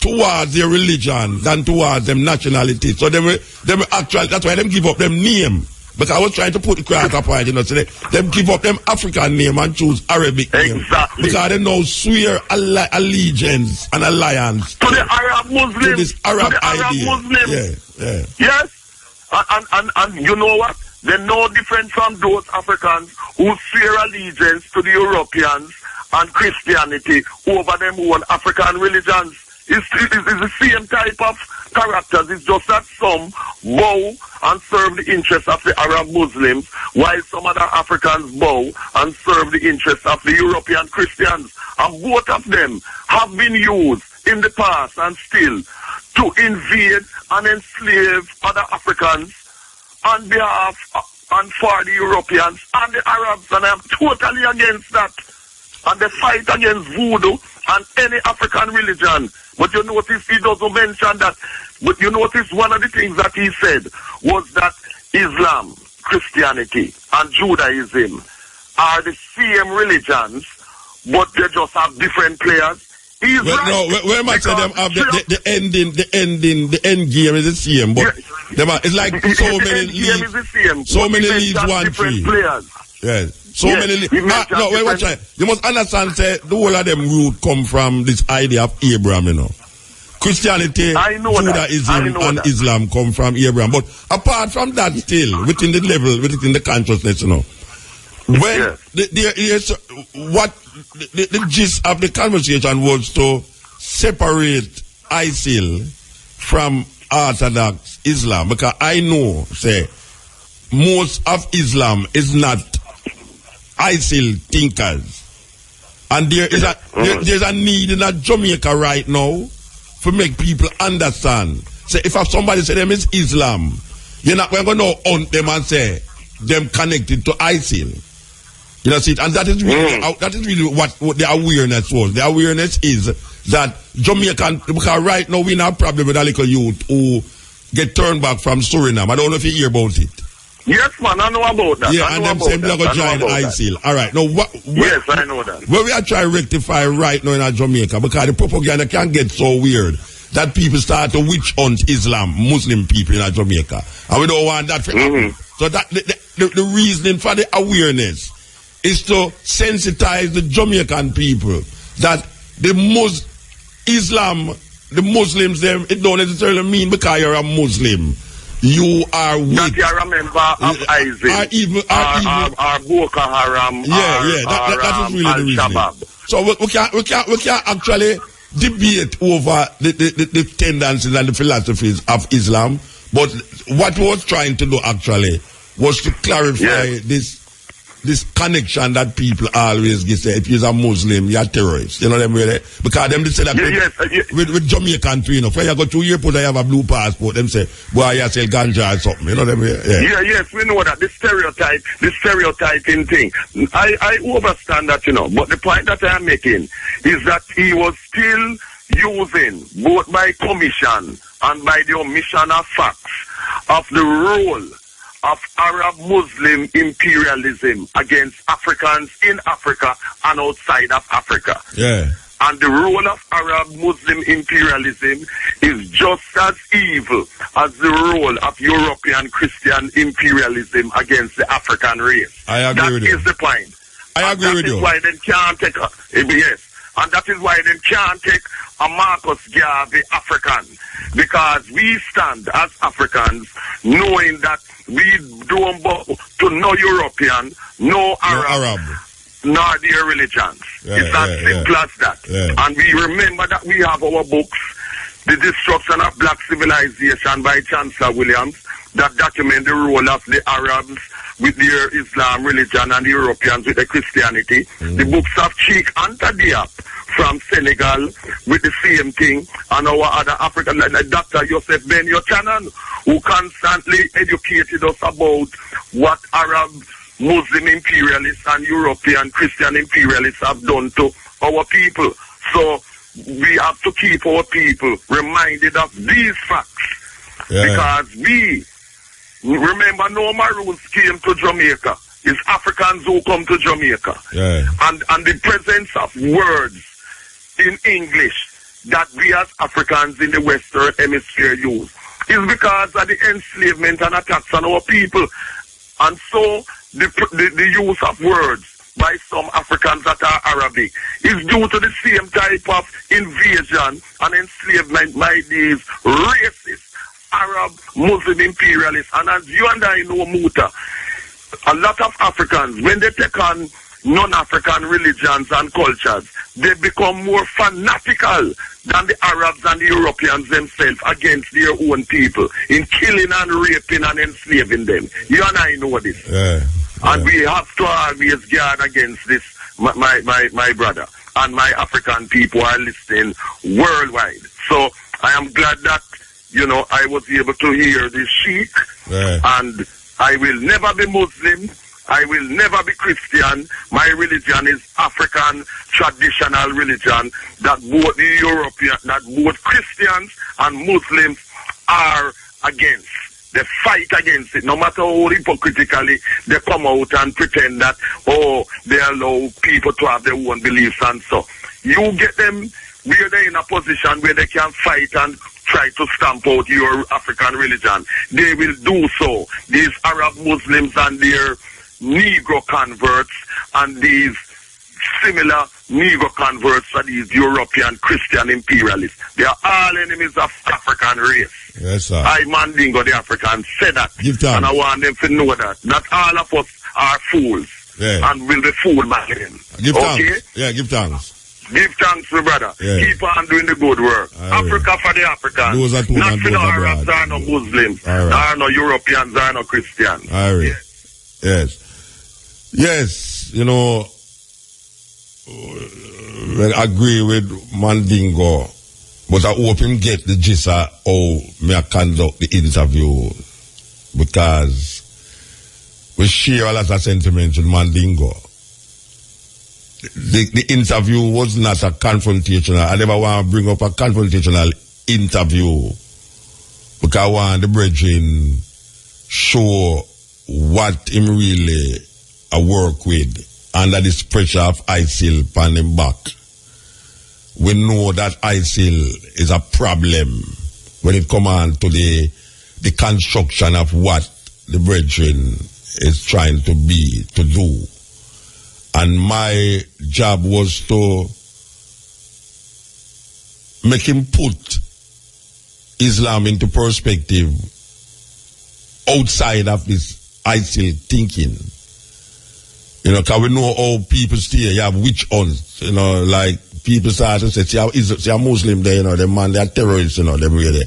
towards their religion than towards them nationality. So them actually, that's why them give up them name. Because I was trying to put the crack up right, you know, so them give up them African name and choose Arabic name. Exactly. Because they now swear allegiance and alliance to the Arab Muslim. To this Arab idea. Muslim. Yeah. Yes. And you know what? They're no different from those Africans who swear allegiance to the Europeans and Christianity over them whole African religions. It's the same type of characters. It's just that some bow and serve the interests of the Arab Muslims, while some other Africans bow and serve the interests of the European Christians. And both of them have been used in the past and still to invade and enslave other Africans on behalf and for the Europeans and the Arabs. And I am totally against that. And they fight against voodoo and any African religion. But you notice he doesn't mention that. But you notice one of the things that he said was that Islam, Christianity, and Judaism are the same religions, but they just have different players. He's right. No, where might say them have the end game is the same, but it's like so many leads. So many leads, 1 3. Yes. So many leads. No, wait, watch out. You must understand, say, the whole of them root come from this idea of Abraham, you know. Christianity, Judaism, and Islam come from Abraham. But apart from that, still within the level, within the consciousness, you know, when the gist of the conversation was to separate ISIL from Orthodox Islam, because I know, say, most of Islam is not ISIL thinkers, and there's a need in Jamaica right now to make people understand. Say, if somebody say them is Islam, you're not going to hunt them and say them connected to ISIL. You know, see, and that is really what the awareness was. The awareness is that Jamaican, because right now we have a problem with a little youth who get turned back from Suriname. I don't know if you hear about it. Yes, man, I know about that. Yeah, and them saying they're going to join ISIL. All right, now yes, I know that. What we are trying to rectify right now in Jamaica, because the propaganda can get so weird that people start to witch hunt Islam, Muslim people in Jamaica, and we don't want that to happen. So that the reasoning for the awareness is to sensitize the Jamaican people that the Muslims, them, it don't necessarily mean because you're a Muslim you are with. That you are a member of ISIL. Or Boko Haram. That is really the reason. So we can actually debate over the tendencies and the philosophies of Islam, but what we was trying to do actually was to clarify this connection that people always get. Say, if you're a Muslim, you're a terrorist. You know them really? Because them they say that with Jamaican too, you know, when you go to airport, I have a blue passport. Them say, boy, you sell ganja or something. You know them? Yes, we know that. The stereotyping thing. I understand that, you know, but the point that I'm making is that he was still using, both by commission and by the omission of facts, of the role of Arab Muslim imperialism against Africans in Africa and outside of Africa. Yeah. And the role of Arab Muslim imperialism is just as evil as the role of European Christian imperialism against the African race. I agree with you. That is the point. I agree with you. That is why they can't take and that is why they can't take a Marcus Garvey African, because we stand as Africans knowing that we don't bow to no European, no Arab, nor their religions. It's as simple as that. Yeah. And we remember that we have our books, The Destruction of Black Civilization by Chancellor Williams, that document the role of the Arabs with their Islam religion and the Europeans with their Christianity. The books of Sheikh Diop from Senegal with the same thing, and our other African, like Dr. Yosef Ben Yochanan, who constantly educated us about what Arab Muslim imperialists and European Christian imperialists have done to our people. So we have to keep our people reminded of these facts, because we remember no Maroons came to Jamaica. It's Africans who come to Jamaica. And the presence of words in English that we as Africans in the Western Hemisphere use is because of the enslavement and attacks on our people. And so the use of words by some Africans that are Arabic is due to the same type of invasion and enslavement by these racist Arab Muslim imperialists. And as you and I know, Muta, a lot of Africans, when they take on non-African religions and cultures, they become more fanatical than the Arabs and the Europeans themselves against their own people in killing and raping and enslaving them. You and I know this. And we have to always guard against this, my brother, and my African people are listening worldwide. So I am glad that, you know, I was able to hear this Sheikh, and I will never be Muslim, I will never be Christian. My religion is African traditional religion that both the European, that both Christians and Muslims are against. They fight against it, no matter how hypocritically they come out and pretend that, they allow people to have their own beliefs and so. You get them where they're in a position where they can fight and try to stamp out your African religion. They will do so. These Arab Muslims and their Negro converts and these similar Negro converts for these European Christian imperialists. They are all enemies of African race. Yes, sir. I, Mandingo, the African, said that. Give thanks. And I want them to know that. Not all of us are fools. Yeah. And will be fooled by them. Give okay? thanks. Yeah, give thanks. Give thanks, my brother. Yeah. Keep on doing the good work. Africa for the Africans. Those are two not and for those no are Arabs broad. or no Muslims. Right. Or no Europeans or no Christians. All right. Yes. Yes, you know, I agree with Mandingo, but I hope him get the gist of how me I conduct the interview, because we share a lot of sentiments with Mandingo. The interview was not a confrontational. I never want to bring up a confrontational interview, because I want the brethren show what him really work with under this pressure of ISIL on him back. We know that ISIL is a problem when it comes on to the construction of what the brethren is trying to do. And my job was to make him put Islam into perspective outside of this ISIL thinking. You know, because we know how people stay. You have witch hunts, you know, like people start to say, see a Muslim there, you know, them man, they are terrorists, you know, them really.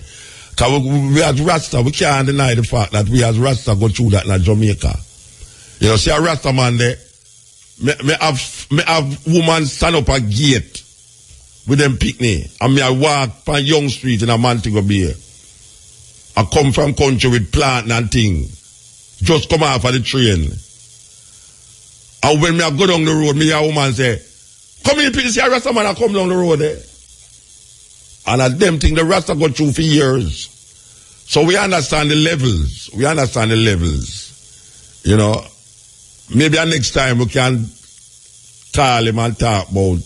Because we as Rasta, we can't deny the fact that we as Rasta go through that in Jamaica. You know, see a Rasta man there, me have woman stand up a gate with them picnic, and me I walk on Young Street in a Montego Bay. I come from country with plant and thing. Just come off of the train. And when me I go down the road, me a woman say, come in, please, see a Rasta man I come down the road there. And at them thing the Rasta go through for years. So we understand the levels. We understand the levels. You know, maybe next time we can call him and talk about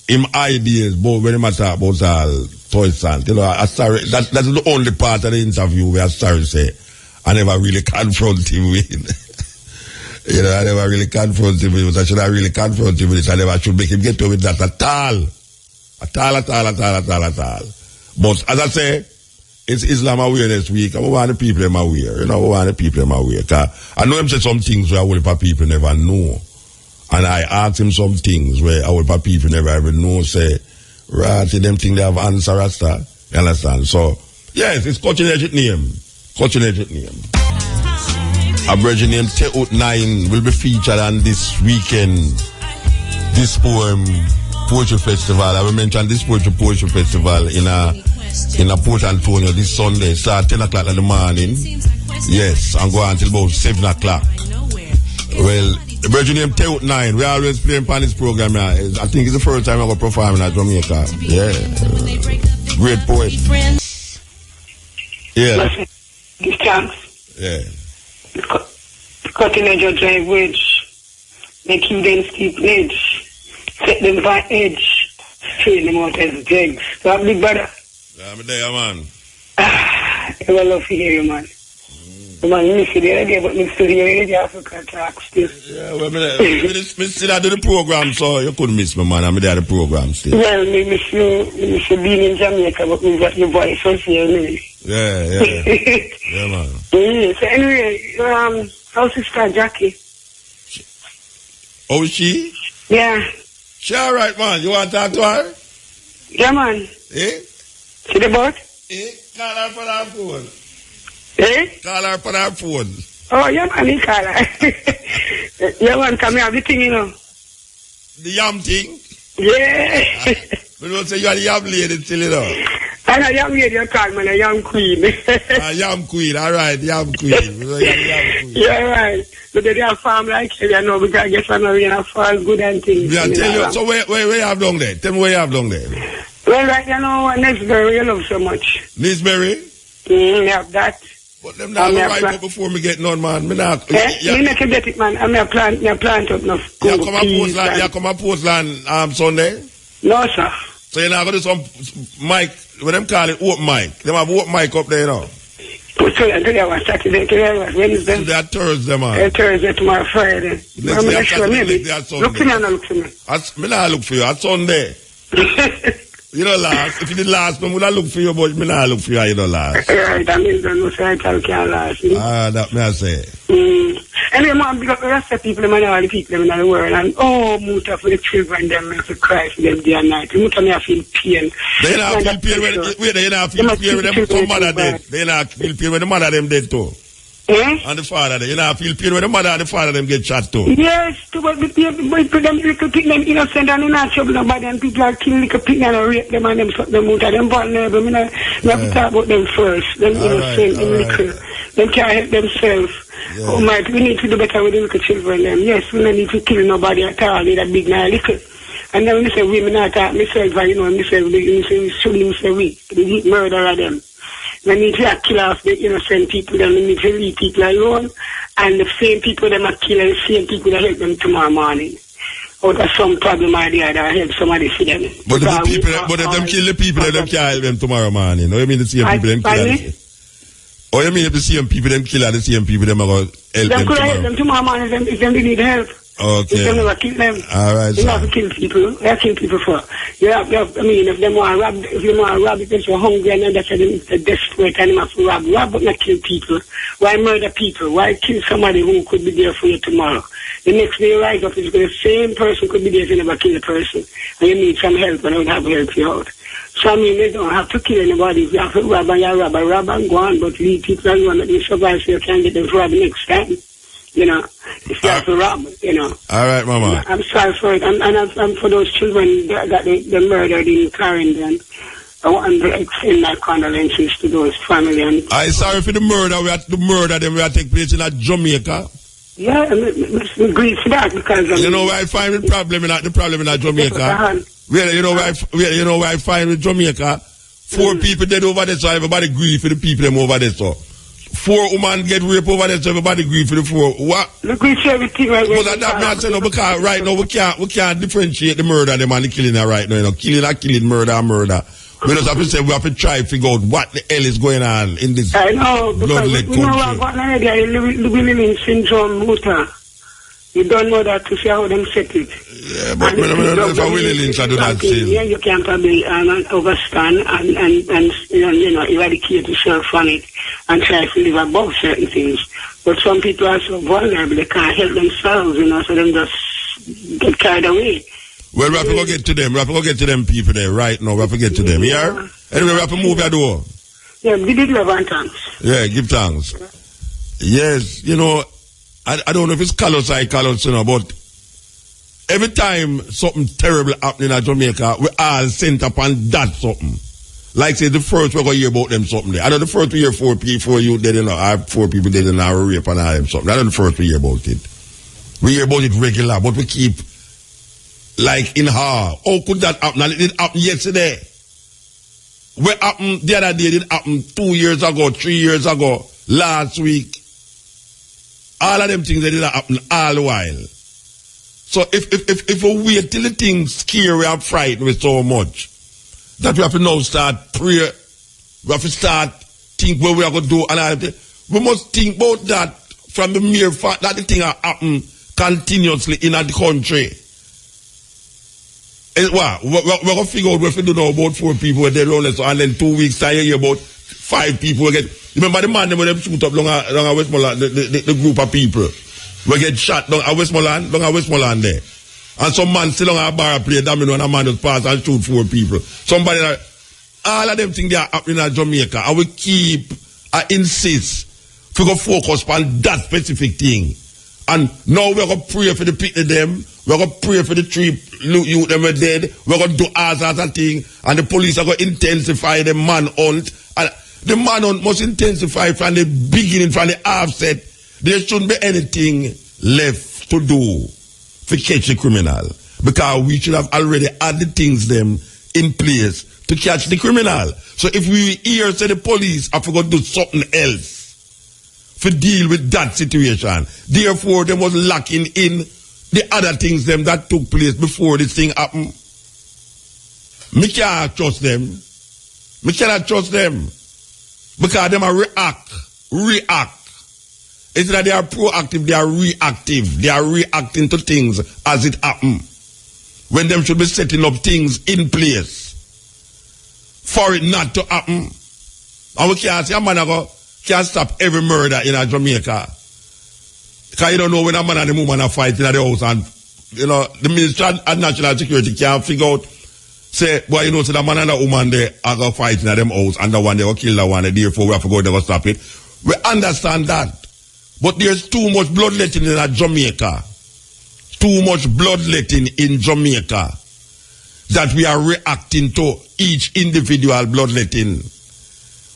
him ideas, but when he talk about all Toysant, you know, sorry, that's the only part of the interview where I sorry say I never really confront him with. You know, I never really confront him with it. I should have really confront him with it. I never should make him get to with that at all. At all. But as I say, it's Islam Awareness Week. I want the people them aware. You know, I want the people them aware. I know him say some things where all people never know. And I ask him some things where all people never even know. Say, right, them things they have answer Rasta. You understand? So, yes, it's Coaching name. A brethren named Teut 9 will be featured on this weekend, this poem poetry festival. I will mention this poetry festival in Port Antonio this Sunday. Start 10 o'clock in the morning. Yes, and go until about 7 o'clock. Well, the brethren named Teut 9, we always play on this program. I think it's the first time I go performing at Jamaica. Yeah, great poet. Yeah. Give thanks. Yeah. Cutting edge or drive wedge. Make you then steep edge. Set them by edge. Train them out as jegs. So I'm big brother. Yeah, I'm there, man. I will love to hear you, man. Man, you miss you the other day, but me still hear the African talk still. Yeah, well, me still do the program, so you couldn't miss me, man. I'm there the program still. Well, me miss you being in Jamaica, but me got your voice was here, really. Yeah. Yeah, man. Yeah, so anyway, how's sister Jackie? Oh, she? Yeah. She alright, man. You want to talk to her? Yeah, man. Eh? See the boat? Eh? Call her for her phone. Eh? Call her for her phone. Oh, yeah, man, he call her. Yeah, man, come here, have the thing, you know. The yam thing? Yeah. We don't say you are the yam lady still, you know. I know yam lady, you call me a yam queen. Yam queen, alright, yam queen. Yeah, right. So they have farm like you know, because I guess I'm not really fall good and things. Yeah, tell you, so where you have down there? Tell me where you have down there. Well, right, you know, Nesbury, you love so much. Nesbury? You have that. But them not right up before me get none, man. Me not. Me make you get it, man. I'm a plant up enough. You come and post land Sunday? No, sir. So you're not going to do some mic, what them call it, open mic. Them have open mic up there, you know. So today was Saturday, today was Wednesday. Today Thursday, man. Thursday, tomorrow Friday. Next day, sure, maybe. Look for me or not look for me? Me not look for you. At Sunday. You know, last. If you did last, I would have looked for you, but me not look for you, you know, last. Right, I mean, don't know, so I can't last. That me I say. Anyway, man, because the rest of people, man, all the people in the world, and Muta for the children, them, and for Christ, them day and night. Muta me I feel pain. They not feel pain when they not feel pain when them mother dead. They not feel pain when the mother them dead too. And the father, you know, feel pain when the mother and the father them get shot too. Yes, but the people, them little people, them innocent and not trouble nobody, and people are killing little people and rape them and them suck them out, and them vulnerable. We have to talk about them first. Them innocent, them little, them can't help themselves. Yeah. Oh my, we need to do better with the little children. Them. Yes, we don't need to kill nobody at all. They're big now, little. And then when you say women attack myself, you know, we murder of them. We need to kill off the innocent people, then we need to leave people alone, and the same people that are killing, the same people that help them tomorrow morning. Or there's some problem idea that help somebody see them. But the people, but if them kill the people, them can't help them tomorrow morning. Or you mean the same people them kill? Or you mean if the same people them kill, the same people them are going to help them tomorrow? They could help them tomorrow morning if they need help. Okay. You can never kill them. All right. You have to kill people. You have to kill people for. You have, I mean, if they want to rob, if you want to rob because you're hungry and that's a desperate and you have to rob. Rob but not kill people. Why murder people? Why kill somebody who could be there for you tomorrow? The next day you rise up, it's the same person could be there if you never kill a person. And you need some help and I would have to help you out. So I mean, they don't have to kill anybody. If you have to rob and you rob and go on, but leave people alone that you survive so you can get them to rob next time. You know, if you have to rob, you know. All right, Mama. I'm sorry for it. And for those children that they murdered in Clarendon, I want to extend my condolences to those family. And I'm sorry for the murder. We had take place in Jamaica. Yeah, we grieve for that because you know where I find the problem in Jamaica. You know where I find with Jamaica. 4 people dead over there, so everybody grieve for the people them over there. So 4 women get raped over there, so everybody grieve for the 4. What? We grieve for everything right now. But that means no, because right now we can't differentiate the murder and the killing right now. You know, killing, murder. We just have to say we have to try to figure out what the hell is going on in this bloodless country. You know what already? Living syndrome, Muta. You don't know that to see how them set it. Yeah, but if I really lynch, I do not say. Yeah, you can probably overstand and you know, eradicate yourself from it and try to live above certain things. But some people are so vulnerable, they can't help themselves, you know, so them just get carried away. Well, we have to go get to them. We have to go get to them people there right now. We have to get to them. Yeah? Anyway, we have to move your door. Yeah, give it love and thanks. Yeah, give thanks. Yes, you know, I don't know if it's callous, you know, but every time something terrible happening in Jamaica, we all sent upon that something. Like say the first we're going to hear about them something there. I know the first we hear 4 you dead, you know, I have 4 people dead in our rape and all them something. I know the first we hear about it. We hear about it regular, but we keep like in how could that happen? And it did happen yesterday. What happened the other day? It did happen 2 years ago, 3 years ago, last week. All of them things that did happen all the while. So if we wait till the things scare and frighten with so much, that we have to now start pray, we have to start think what we are going to do, and we must think about that from the mere fact that the thing happen continuously in the country. We're going to figure out what we do now about 4 people were dead, and then 2 weeks time you hear about 5 people again. Remember the man when them shoot up along Westmoreland, the group of people we get shot down at Westmoreland there. And some man still on a bar play domino and a man just pass and shoot 4 people. Somebody all of them things they are happening in Jamaica. I will insist to go focus on that specific thing. And now we're going to pray for the people them. We're going to pray for the 3 youth them were dead. We're going to do all sorts of things. And the police are going to intensify the manhunt. And the manhunt must intensify from the beginning, from the offset. There shouldn't be anything left to do to catch the criminal. Because we should have already had the things them in place to catch the criminal. So if we hear say the police have to do something else to deal with that situation, therefore they was lacking in the other things them that took place before this thing happened. Me can't trust them. Me cannot trust them. Because them react react. It's that they are proactive, they are reactive. They are reacting to things as it happen. When them should be setting up things in place for it not to happen. And we can't say a man can't stop every murder in Jamaica. Because you don't know when a man and a woman are fighting at the house, and the Ministry of National Security can't figure out, say, well, so the man and the woman they are going fighting at them house, and the one they will kill the one, and therefore we have to go there to stop it. We understand that. But there's too much bloodletting in Jamaica. Too much bloodletting in Jamaica that we are reacting to each individual bloodletting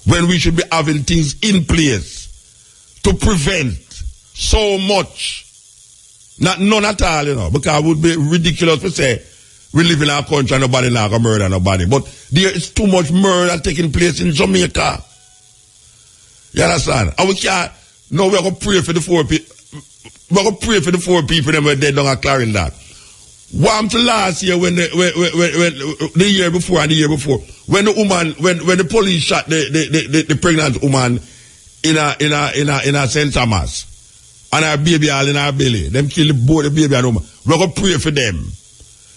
when we should be having things in place to prevent so much. None at all, because it would be ridiculous to say we live in our country and nobody not gonna murder nobody. But there is too much murder taking place in Jamaica. You understand? And we can't. No, we're going to pray for the 4 people. We're going to pray for the 4 people that were dead down at Clarendon. One to last year, when the year before and the year before, when the woman, when the police shot the pregnant woman in a St. Thomas, and her baby all in her belly, them kill both the baby and the woman. We're going to pray for them.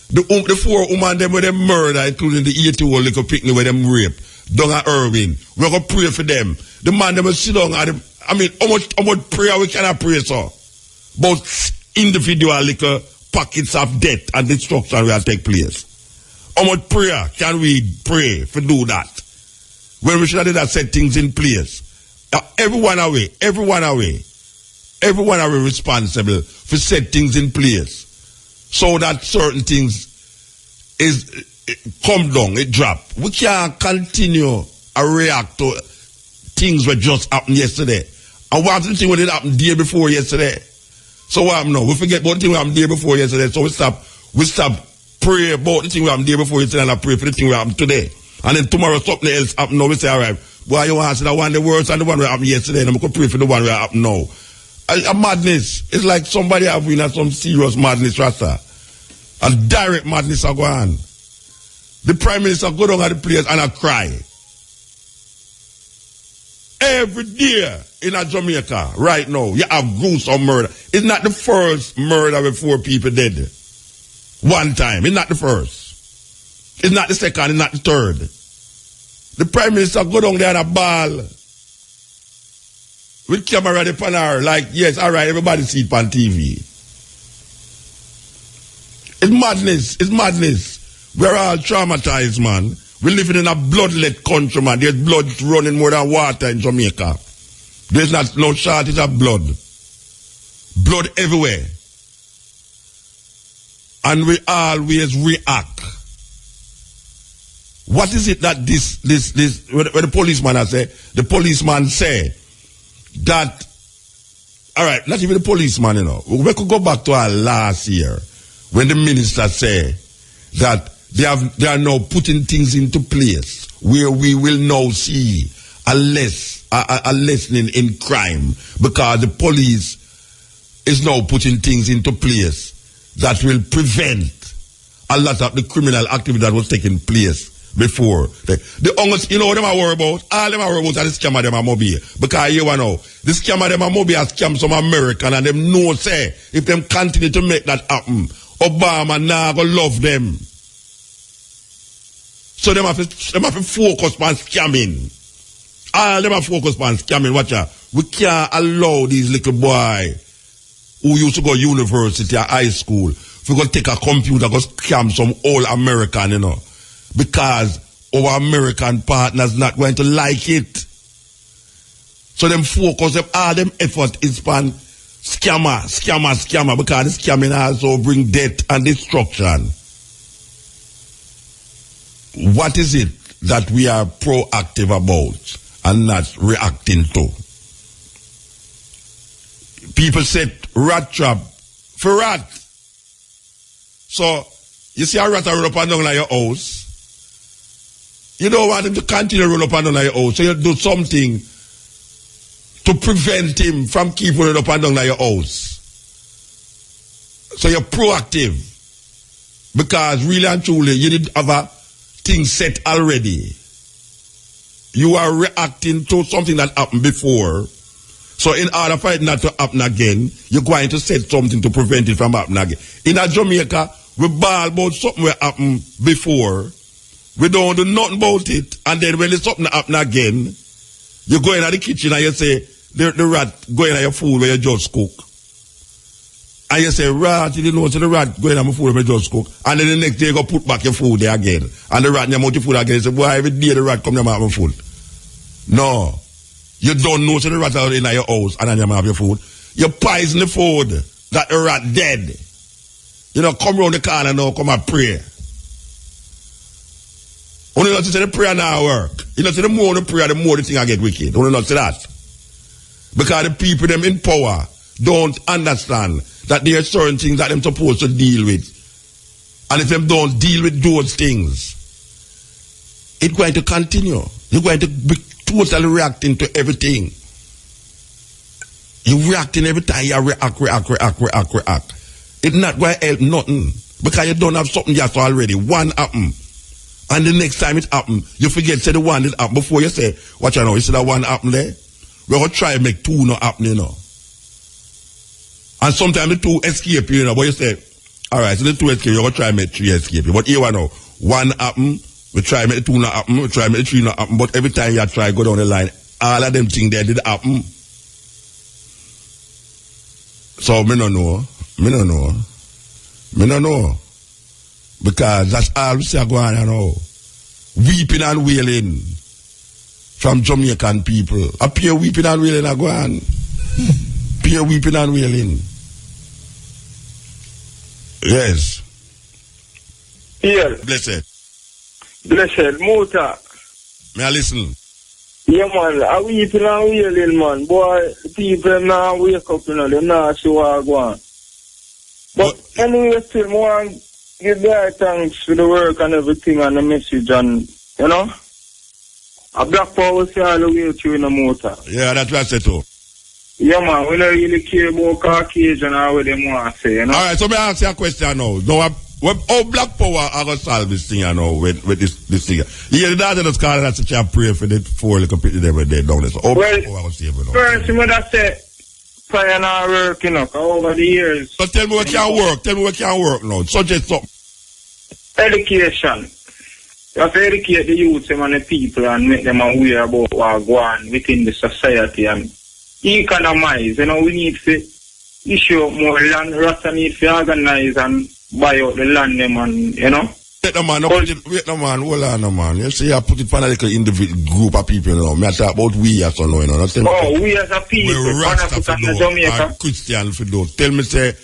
The 4 women them with them murder, including the 8-year-old little picnic with them rape, down at Irving. We're going to pray for them. The man them will sit down at the, how much prayer we cannot pray, so? About individual little pockets of death and destruction will take place. How much prayer can we pray for do that? When we should have set things in place. Everyone away responsible for set things in place so that certain things come down, it drop. We can't continue to react to things that just happened yesterday. And what the thing that happened the day before yesterday? So what happened now? We forget about the thing that happened the day before yesterday. So we stop pray about the thing that happened the day before yesterday and I pray for the thing that happened today. And then tomorrow something else happened now. We say, all right, boy, you want to say that one the worst and the one that happened yesterday, and I'm going to pray for the one that happened now. A madness. It's like somebody have been at some serious madness, Rasta. A direct madness are going on. The Prime Minister go down at the place and I cry. Every day in Jamaica, right now, you have gruesome murder. It's not the first murder with 4 people dead. One time. It's not the first. It's not the second. It's not the third. The Prime Minister go down there and a ball with camera the panel, like, yes, all right, everybody see it on TV. It's madness. It's madness. We're all traumatized, man. We're living in a bloodlet country, man. There's blood running more than water in Jamaica. There's no shortage of blood. Blood everywhere. And we always react. What is it that when the policeman say that, all right, not even the policeman, we could go back to our last year when the minister said that they are now putting things into place where we will now see a lessening in crime because the police is now putting things into place that will prevent a lot of the criminal activity that was taking place before. The only, you know what them are worried about? All them are worried about is the scammer them are mobile. Because you know, the scammer them are mobile has scammed some American and them know say, if them continue to make that happen, Obama now go love them. So them have to focus on scamming. All them have focus on scamming. Watch out. We can't allow these little boy who used to go university or high school if we go take a computer, go scam some old American, because our American partners not going to like it. So them focus, all them effort is on scammer, because the scamming also bring death and destruction. What is it that we are proactive about and not reacting to? People set rat trap for rat. So, you see a rat run up and down like your house. You don't want him to continue to run up and down like your house. So you do something to prevent him from keep running up and down like your house. So you're proactive. Because really and truly, you didn't have a thing set already. You are reacting to something that happened before So in order for it not to happen again, you're going to set something to prevent it from happening again. In a Jamaica, we ball about something that happened before. We don't do nothing about it. And then when it's something happen again, you go in the kitchen and you say, the rat go in your food where you just cook. And you say, rat, you didn't know, so the rat go in my food where you just cook. And then the next day you go put back your food there again. And the rat in your mouth your food again. You say, boy, every day the rat come in my food. No. You don't know, so the rat are in your house and then you have your food. You poison the food that the rat dead. You know, come around the corner now, come and pray. Only not to say the prayer now work. You know, say the more the prayer, the more the thing I get wicked. Only not to say that. Because the people them in power don't understand that there are certain things that them supposed to deal with. And if them don't deal with those things, it's going to continue. You're going to be totally reacting to everything. You're reacting every time you react. It's not going to help nothing. Because you don't have something just already. One happen. And the next time it happen, you forget say the one that happened before you say, watch out now, you see that one happen there? We're going to try and make two not happen, you know. And sometimes the two escape, you know, but you say, alright, so the two escape, you're going to try and make three escape. But here now, one happen, we try and make the two not happen, we try and make the three not happen, but every time you try to go down the line, all of them things there did happen. So, me don't know. Because that's all we see going on now. Weeping and wailing from Jamaican people. A pure weeping and wailing are going. Pure weeping and wailing. Yes. Here. Blessed. Mota. May I listen? Yeah, man. A weeping and wailing, man. Boy, people now wake up, you know, they now see what going. But anyway, still more give their thanks for the work and everything and the message and, you know, a black power say all the way through in the motor. Yeah, that's what I said too. Yeah, man, we don't really care about Caucasian or what they want to say, you know. Alright, so may I ask you a question now. Now, how black power are going to solve this thing, you know, with this thing? Yeah, the daughter just called us to pray for the four little people that were dead down there. So how black power going to save it now? First, you must say, prayer and work, you know, over the years. So tell me what can work. Tell me what can work now. Suggest something. Education. You have to educate the youth and the people and make them aware about what going on within the society and economize. You know, we need to issue more land. Rasta need to organize and buy out the land them and, you know. Wait, hold on, man. You see, I put it for a little individual group of people, you know. I talk about we as a, you know. We as a people. We're Rasta for those, and Christian for those. Tell me, say,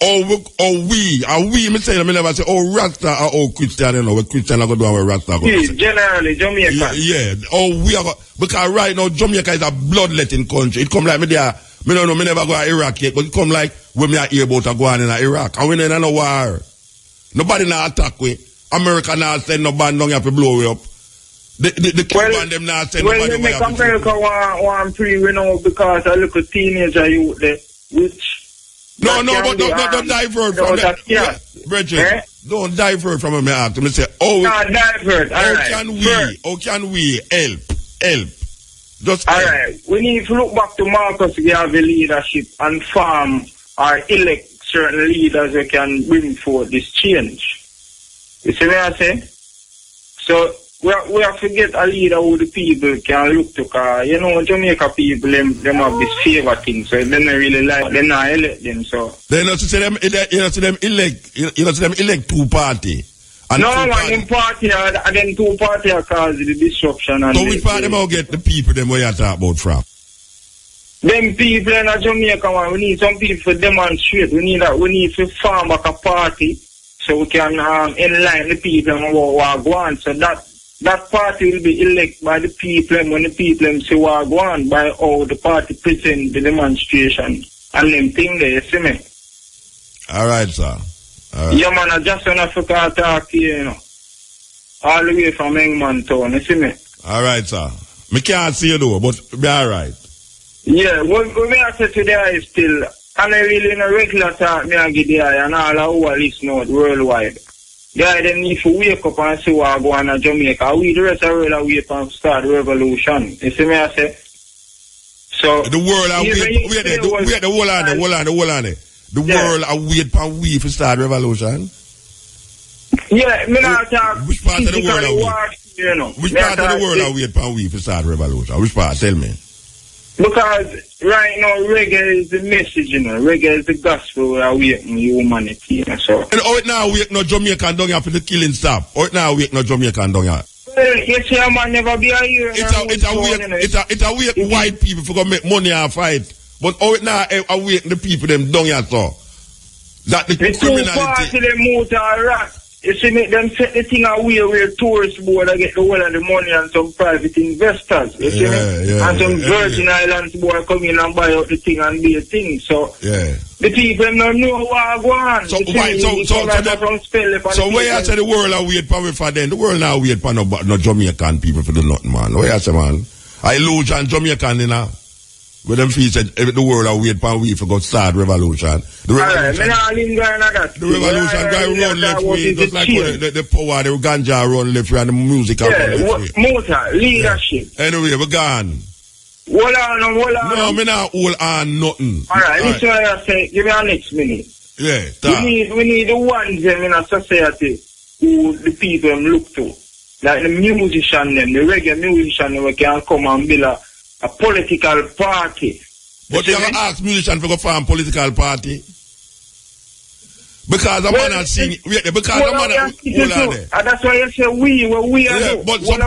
me say, I never say, Rasta or Christian, you know, what Christian are going to do and what Rasta are going to do. Generally, Jamaica. Yeah. We are, because right now, Jamaica is a bloodletting country. It come like me there, me don't know, me never go to Iraq yet, but it come like when me are hear about go on in Iraq. And we don't know war. Nobody now attack we. America now send no band down here to blow we up. The Cuban them now send nobody over here. Well, America want free, you know, because a little teenager youth there, which... No, but don't divert from that. Bridget, don't divert from me. Ask me say, how can we help? Just all right. We need to look back to Marcus Garvey leadership and form or elect certain leaders who can bring forth this change. You see what I say? So we have to get a leader who the people can look to, cause you know Jamaica people them have this favor thing, so they don't really like they not elect them. So they not see them elect two party. And no one in party and then two party are cause the disruption. And so which part them all get the people them where you talk about from? Them people in Jamaica, man, we need some people to demonstrate. We need to form back a party so we can enlighten the people about what go on. So that party will be elected by the people when the people say what go on by how the party present the demonstration and them thing there, you see me? Alright, sir. All right. Yeah, man, I just want to talk to you, you know. All the way from Engman Town, you see me? Alright, sir. Me can't see you though, but be alright. Yeah, what I say today is still, and I really in a regular talk, me I get there and all who are listening worldwide. Yeah, they need to wake up and see what go on in Jamaica. We the rest of the world wait and start the revolution. You see me I say? So the world are The world are wait for we to start revolution. Yeah, me not talk. Which part of the world are we? You know, Which part of the world are wait for we to start revolution? Which part? Tell me. Because right now reggae is the message, you know. Reggae is the gospel we are waiting humanity, you know. So. And out now wake no Jamaican down here for the killing stop. Out now wake no Jamaican down here. Well, you see a man never be a year. It's a wake white people for go make money and fight. But out now I wake the people them down here so. That the criminality. Two party them motor rat. You see, make them set the thing away where tourist board I get the whole of the money and some private investors. You see me? And some Virgin Islands boy come in and buy out the thing and be a thing. So the people don't know what go on. So where you say the world are wait for them? The world now wait for no Jamaican people for do nothing, man. Where you say, man? I lose and Jamaican, you know. Where them feel said the world are wait for we for go start revolution. The revolution guy run left way, just like the power, the ganja run left way and the music run left way. Motor, leadership. Anyway, we're gone. Hold on. No, me not hold on nothing. Alright, this is what I say. Give me a next minute. Yeah, we need the ones them in a society who the people look to. Like the musician them, the reggae musician them, we can come and build a political party. But you have to ask musicians to go form political party. Because a man is singing. Because a man is. And that's why you say we are. Yeah, but wait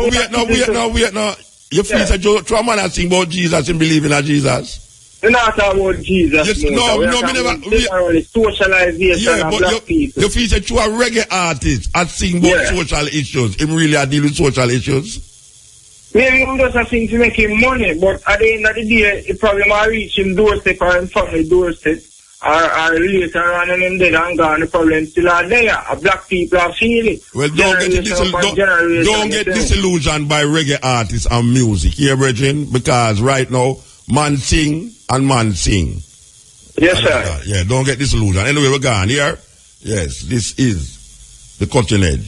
now. You feel that a man is singing about Jesus and believing in Jesus. You're not talking about Jesus. Yes, no, me never. Socialization of black people. You feel that you are reggae artist and sing about social issues. Him really are dealing with social issues. Maybe him does a thing to make him money, but at the end of the day, the problem will reach him doorstep or him family doorstep, or later on and him dead and gone, the problem still are there. Black people are feeling it. Well, don't get disillusioned by reggae artists and music, here, brethren, because right now, man sing and man sing. Yes, sir. Yeah, don't get disillusioned. Anyway, we're gone here. Yes, this is the cutting edge.